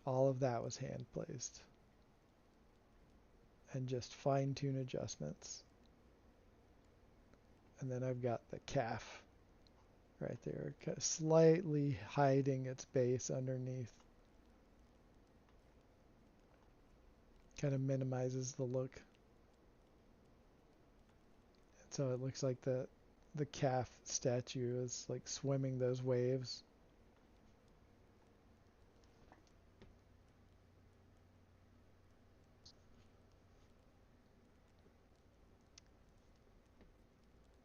All of that was hand placed. And just fine tune adjustments. And then I've got the calf right there, slightly hiding its base underneath. Kind of minimizes the look. And so it looks like the calf statue is like swimming those waves.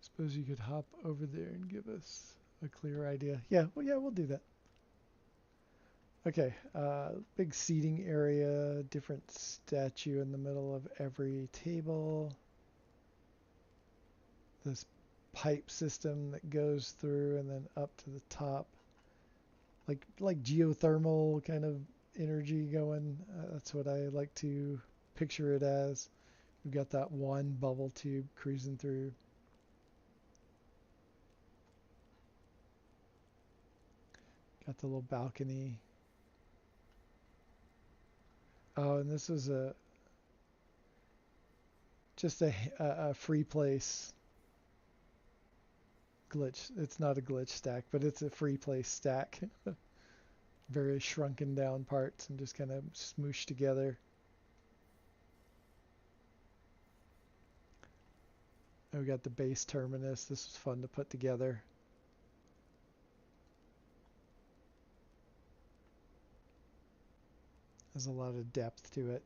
Suppose you could hop over there and give us a clear idea. Yeah, well, yeah, we'll do that. Okay, big seating area, different statue in the middle of every table. This pipe system that goes through and then up to the top. Like geothermal kind of energy going. That's what I like to picture it as. We've got that one bubble tube cruising through. Got the little balcony. Oh, and this is just a free place. glitch. It's not a glitch stack, but it's a free place stack. Very shrunken down parts and just kind of smooshed together. And we got the base terminus. This was fun to put together. There's a lot of depth to it.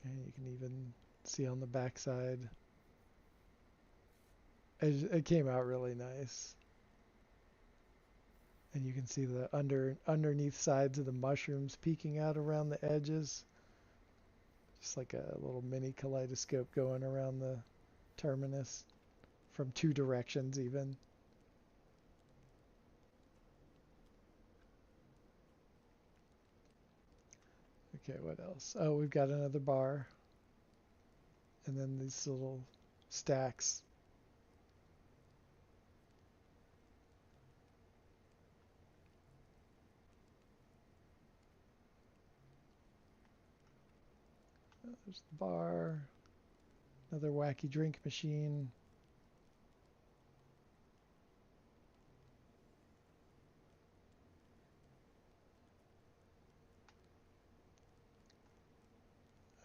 And you can even see on the backside. It came out really nice. And you can see the underneath sides of the mushrooms peeking out around the edges. Just like a little mini kaleidoscope going around the terminus from two directions even. Okay, what else? Oh, we've got another bar. And then these little stacks. There's the bar. Another wacky drink machine.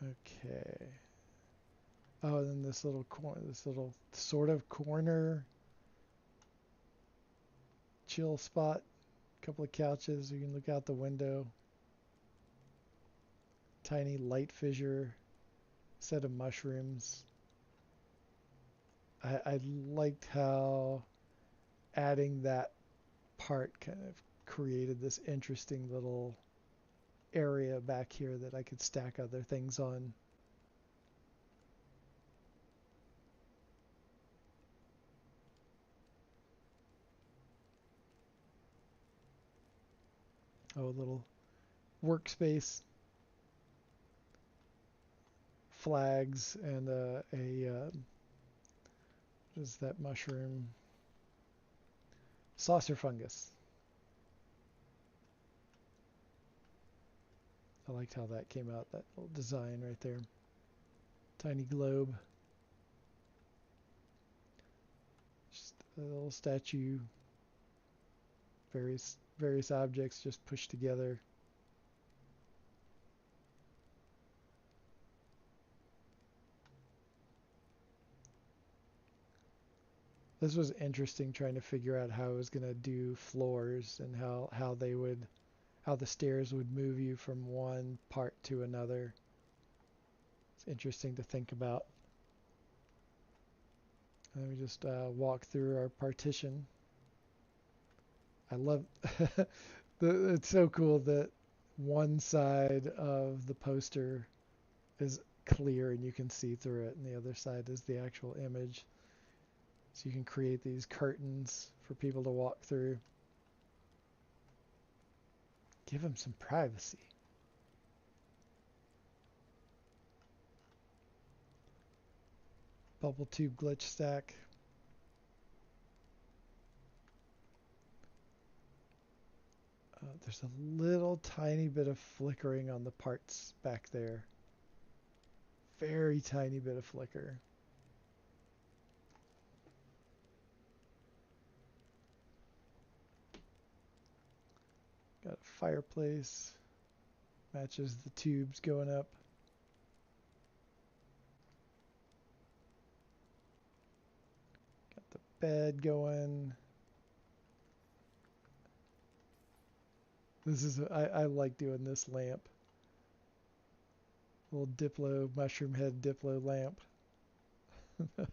Okay. Oh, and then this little sort of corner chill spot. A couple of couches. You can look out the window. Tiny light fissure. Set of mushrooms. I liked how adding that part kind of created this interesting little area back here that I could stack other things on. Oh, a little workspace, flags, and what is that mushroom? Saucer fungus. I liked how that came out, that little design right there. Tiny globe. Just a little statue. Various objects just pushed together. This was interesting trying to figure out how I was going to do floors and how the stairs would move you from one part to another. It's interesting to think about. Let me just walk through our partition. I love it's so cool that one side of the poster is clear and you can see through it, and the other side is the actual image. So you can create these curtains for people to walk through. Give them some privacy. Bubble tube glitch stack. There's a little tiny bit of flickering on the parts back there. Very tiny bit of flicker. Got a fireplace. Matches the tubes going up. Got the bed going. I like doing this lamp. Little Diplo, mushroom head Diplo lamp. Little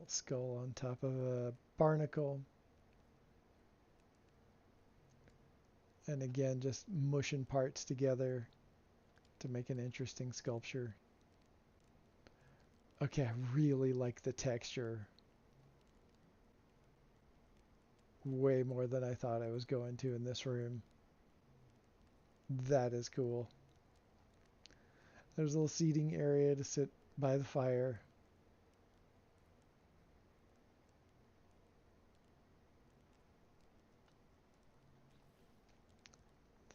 skull on top of a barnacle. And again, just mushing parts together to make an interesting sculpture. Okay, I really like the texture. Way more than I thought I was going to in this room. That is cool. There's a little seating area to sit by the fire.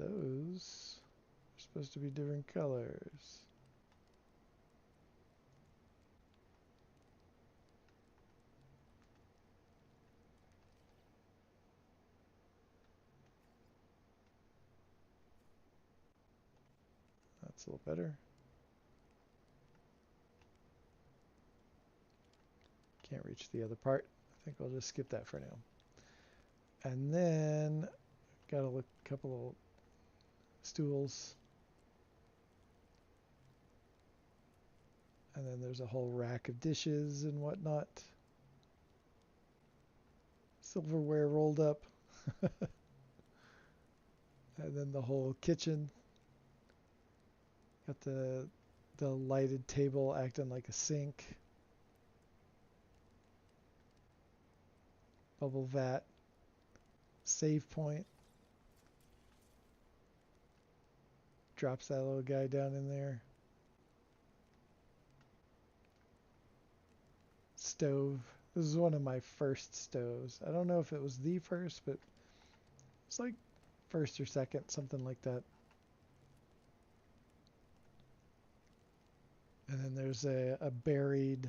those are supposed to be different colors. That's a little better. Can't reach the other part. I think I'll just skip that for now. And then got a couple of stools. And then there's a whole rack of dishes and whatnot. Silverware rolled up. And then the whole kitchen. Got the lighted table acting like a sink. Bubble vat. Save point. Drops that little guy down in there. Stove. This is one of my first stoves. I don't know if it was the first, but it's like first or second, something like that. And then there's a buried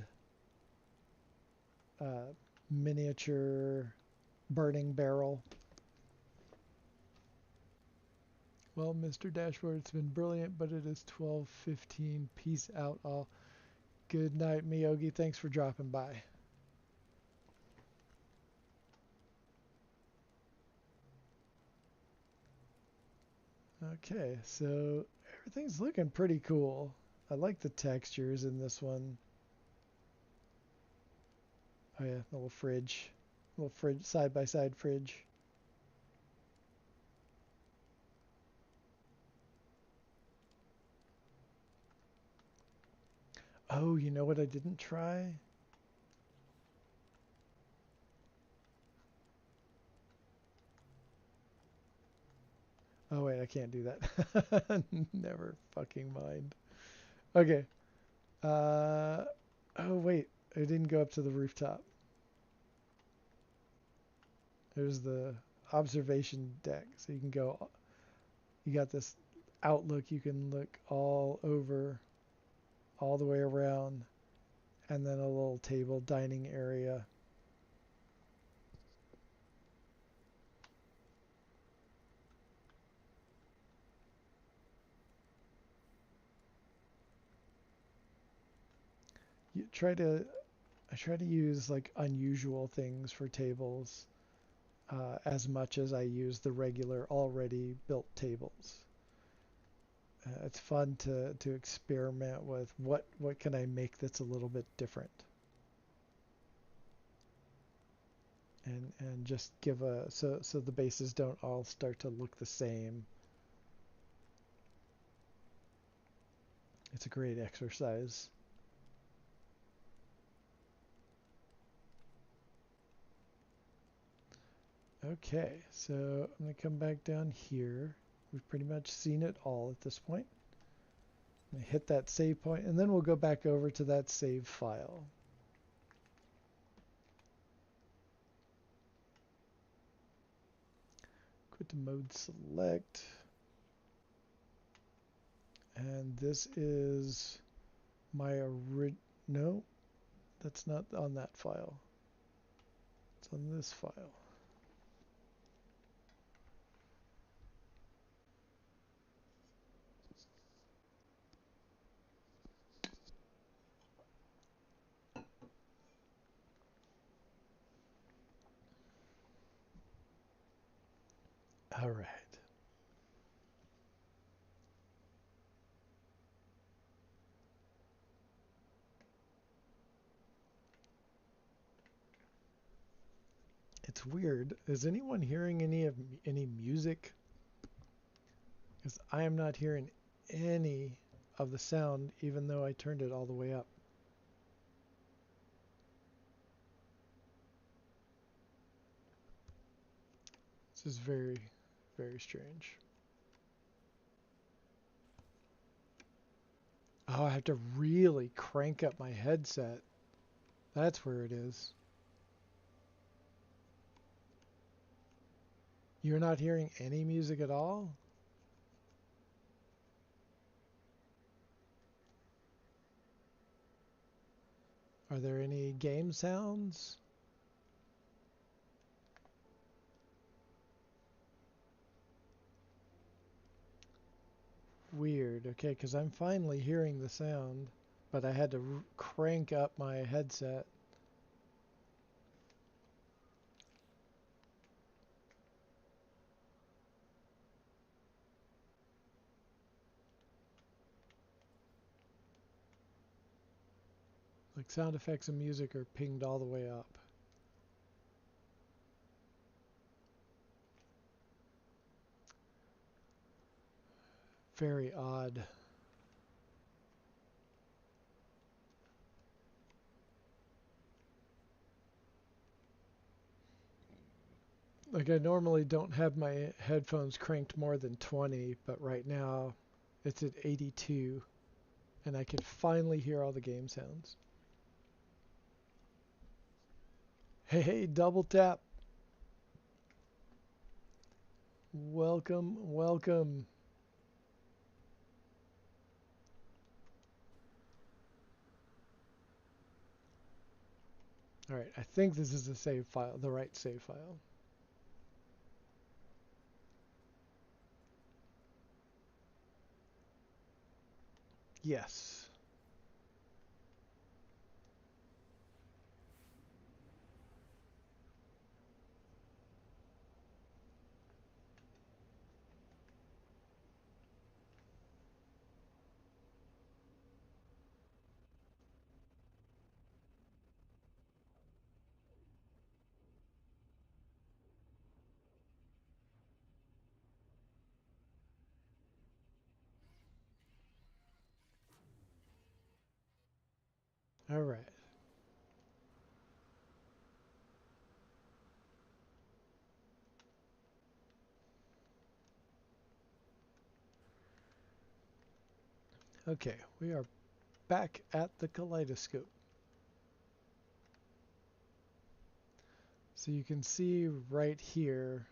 miniature burning barrel. Well, Mr. Dashboard, it's been brilliant, but it is 12:15. Peace out, all. Good night, Miyogi. Thanks for dropping by. Okay, so everything's looking pretty cool. I like the textures in this one. Oh yeah, little fridge. Little fridge, side-by-side fridge. Oh, you know what I didn't try? Oh wait, I can't do that. Never fucking mind. Okay. Oh wait, I didn't go up to the rooftop. There's the observation deck, so you can go. You got this outlook. You can look all over, all the way around, and then a little table dining area. You try to. I try to use like unusual things for tables as much as I use the regular already built tables. It's fun to experiment with what can I make that's a little bit different, and just give a so the bases don't all start to look the same. It's a great exercise. Okay, so I'm going to come back down here. We've pretty much seen it all at this point. I'm going to hit that save point, and then we'll go back over to that save file. Quit to mode select. And this is my no, that's not on that file. It's on this file. All right. It's weird. Is anyone hearing any music? Because I am not hearing any of the sound, even though I turned it all the way up. This is very, very strange. Oh, I have to really crank up my headset. That's where it is. You're not hearing any music at all? Are there any game sounds? Weird. Okay, because I'm finally hearing the sound, but I had to crank up my headset. Like sound effects and music are pinged all the way up. Very odd. Like I normally don't have my headphones cranked more than 20, but right now it's at 82 and I can finally hear all the game sounds. Hey, hey, double tap. Welcome, welcome. All right, I think this is the save file, the right save file. Yes. All right. Okay, we are back at the kaleidoscope. So you can see right here,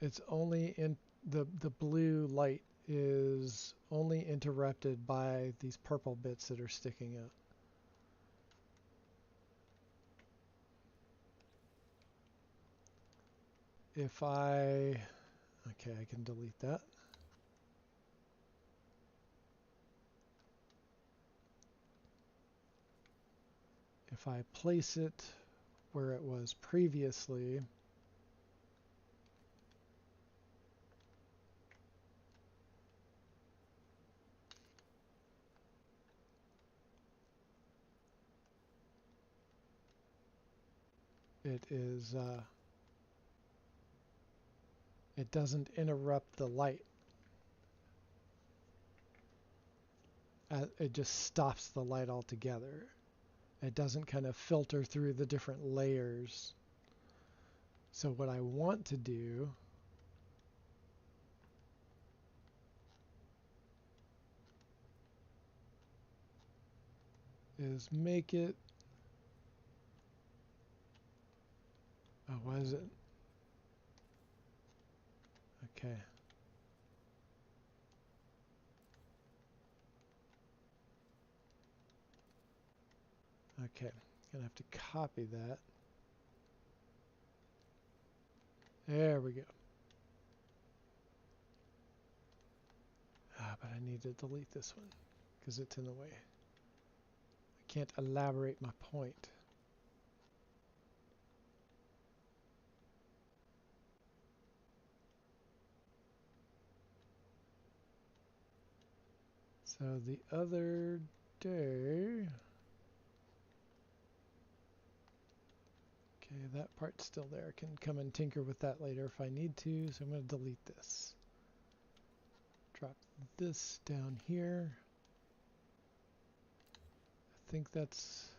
it's only in the blue light is only interrupted by these purple bits that are sticking out. If I, okay, I can delete that. If I place it where it was previously, it is, it doesn't interrupt the light. It just stops the light altogether. It doesn't kind of filter through the different layers. So what I want to do is make it, oh, what is it? Okay. Okay, gonna have to copy that. There we go. Ah, but I need to delete this one because it's in the way. I can't elaborate my point. So the other day, okay, that part's still there. I can come and tinker with that later if I need to, so I'm going to delete this. Drop this down here. I think that's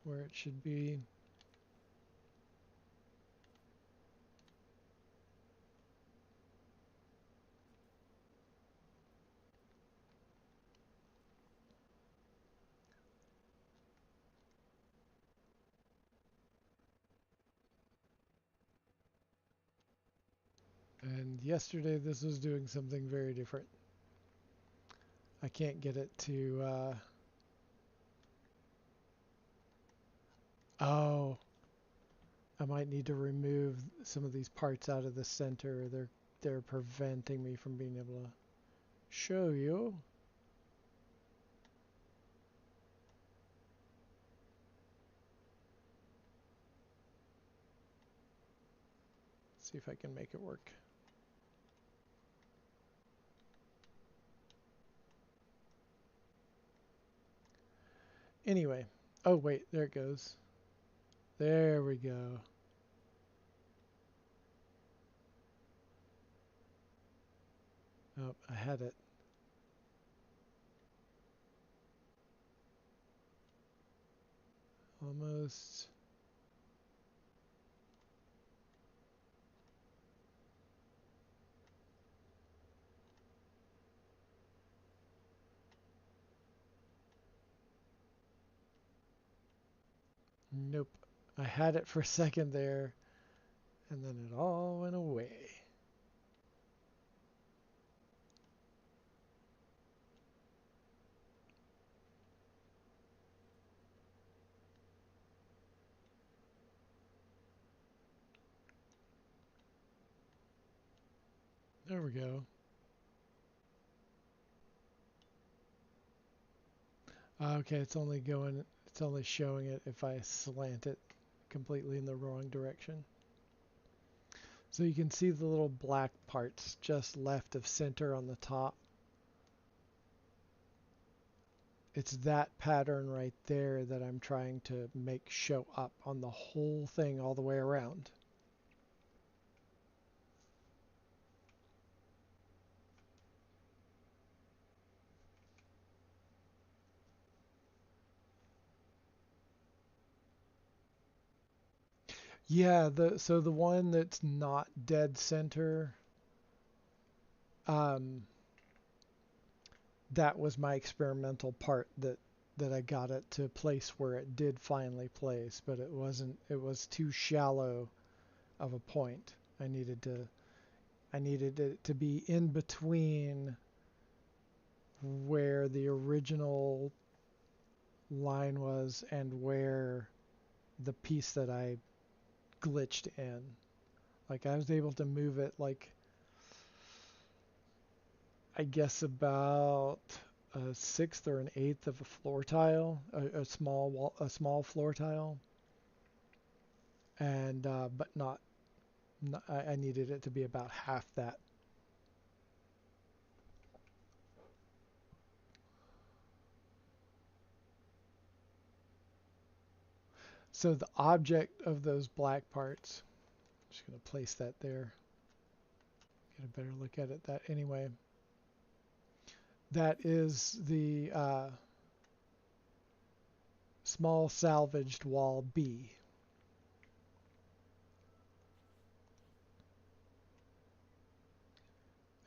where it should be. And yesterday this was doing something very different. I can't get it to Oh, I might need to remove some of these parts out of the center. They're preventing me from being able to show you. See if I can make it work. Anyway, oh wait, there it goes. There we go. Oh, I had it. Almost. Nope. I had it for a second there, and then it all went away. There we go. Okay, it's only showing it if I slant it completely in the wrong direction. So you can see the little black parts just left of center on the top. It's that pattern right there that I'm trying to make show up on the whole thing all the way around. Yeah, so the one that's not dead center, um, that was my experimental part that I got it to place where it did finally place, but it wasn't. It was too shallow of a point. I needed it to be in between where the original line was and where the piece that I glitched in. Like I was able to move it like I guess about a sixth or an eighth of a floor tile, a small floor tile, and but not I needed it to be about half that. So the object of those black parts, I'm just going to place that there. Get a better look at it. That anyway. That is the small salvaged wall B.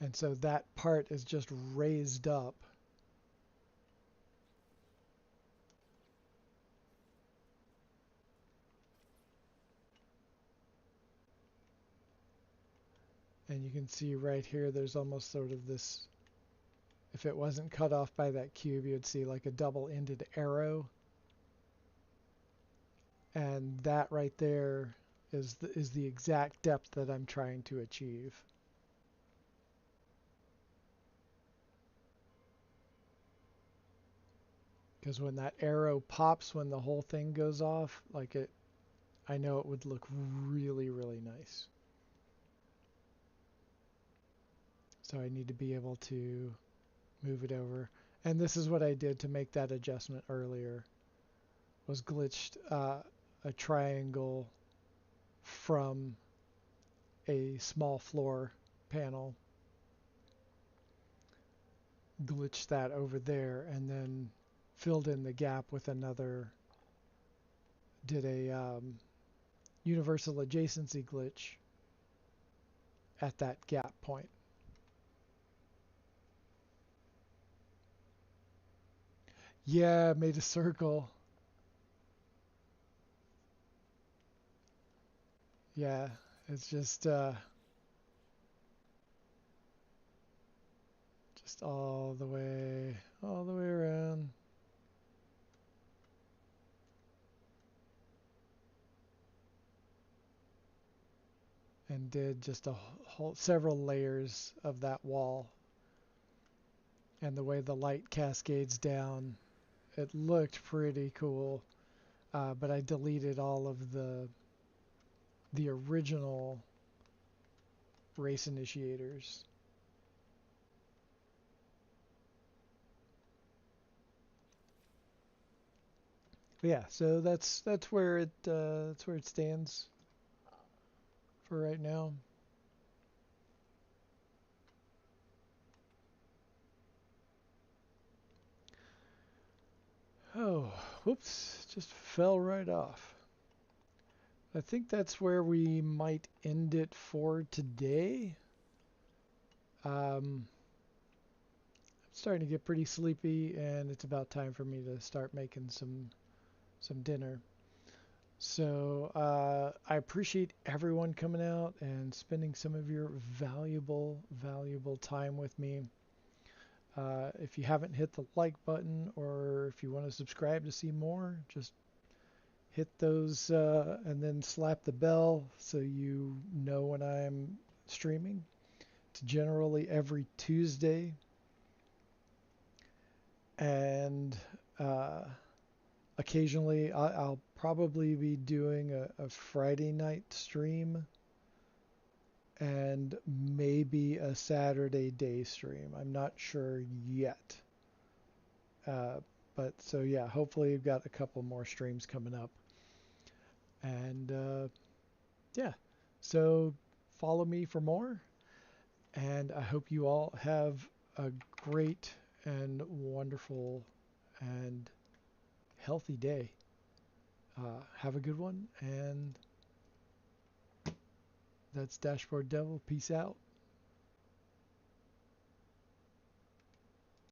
And so that part is just raised up. And you can see right here, there's almost sort of this, if it wasn't cut off by that cube, you'd see like a double-ended arrow. And that right there is the exact depth that I'm trying to achieve. Because when that arrow pops, when the whole thing goes off, I know it would look really, really nice. So I need to be able to move it over. And this is what I did to make that adjustment earlier, was glitched a triangle from a small floor panel, glitched that over there, and then filled in the gap with another, did a universal adjacency glitch at that gap point. Yeah, made a circle. Yeah, it's just all the way around. and did just a whole several layers of that wall, and the way the light cascades down, it looked pretty cool. But I deleted all of the original race initiators. But yeah, so that's where it stands for right now. Oh, whoops, just fell right off. I think that's where we might end it for today. I'm starting to get pretty sleepy, and it's about time for me to start making some dinner. So I appreciate everyone coming out and spending some of your valuable time with me. If you haven't hit the like button, or if you want to subscribe to see more, just hit those and then slap the bell so you know when I'm streaming. It's generally every Tuesday, and uh, occasionally I'll probably be doing a Friday night stream and maybe a Saturday day stream. I'm not sure yet. Uh, but so yeah, hopefully we've got a couple more streams coming up. And yeah, so follow me for more. And I hope you all have a great and wonderful and healthy day. Have a good one. And that's Dashboard Devil. Peace out.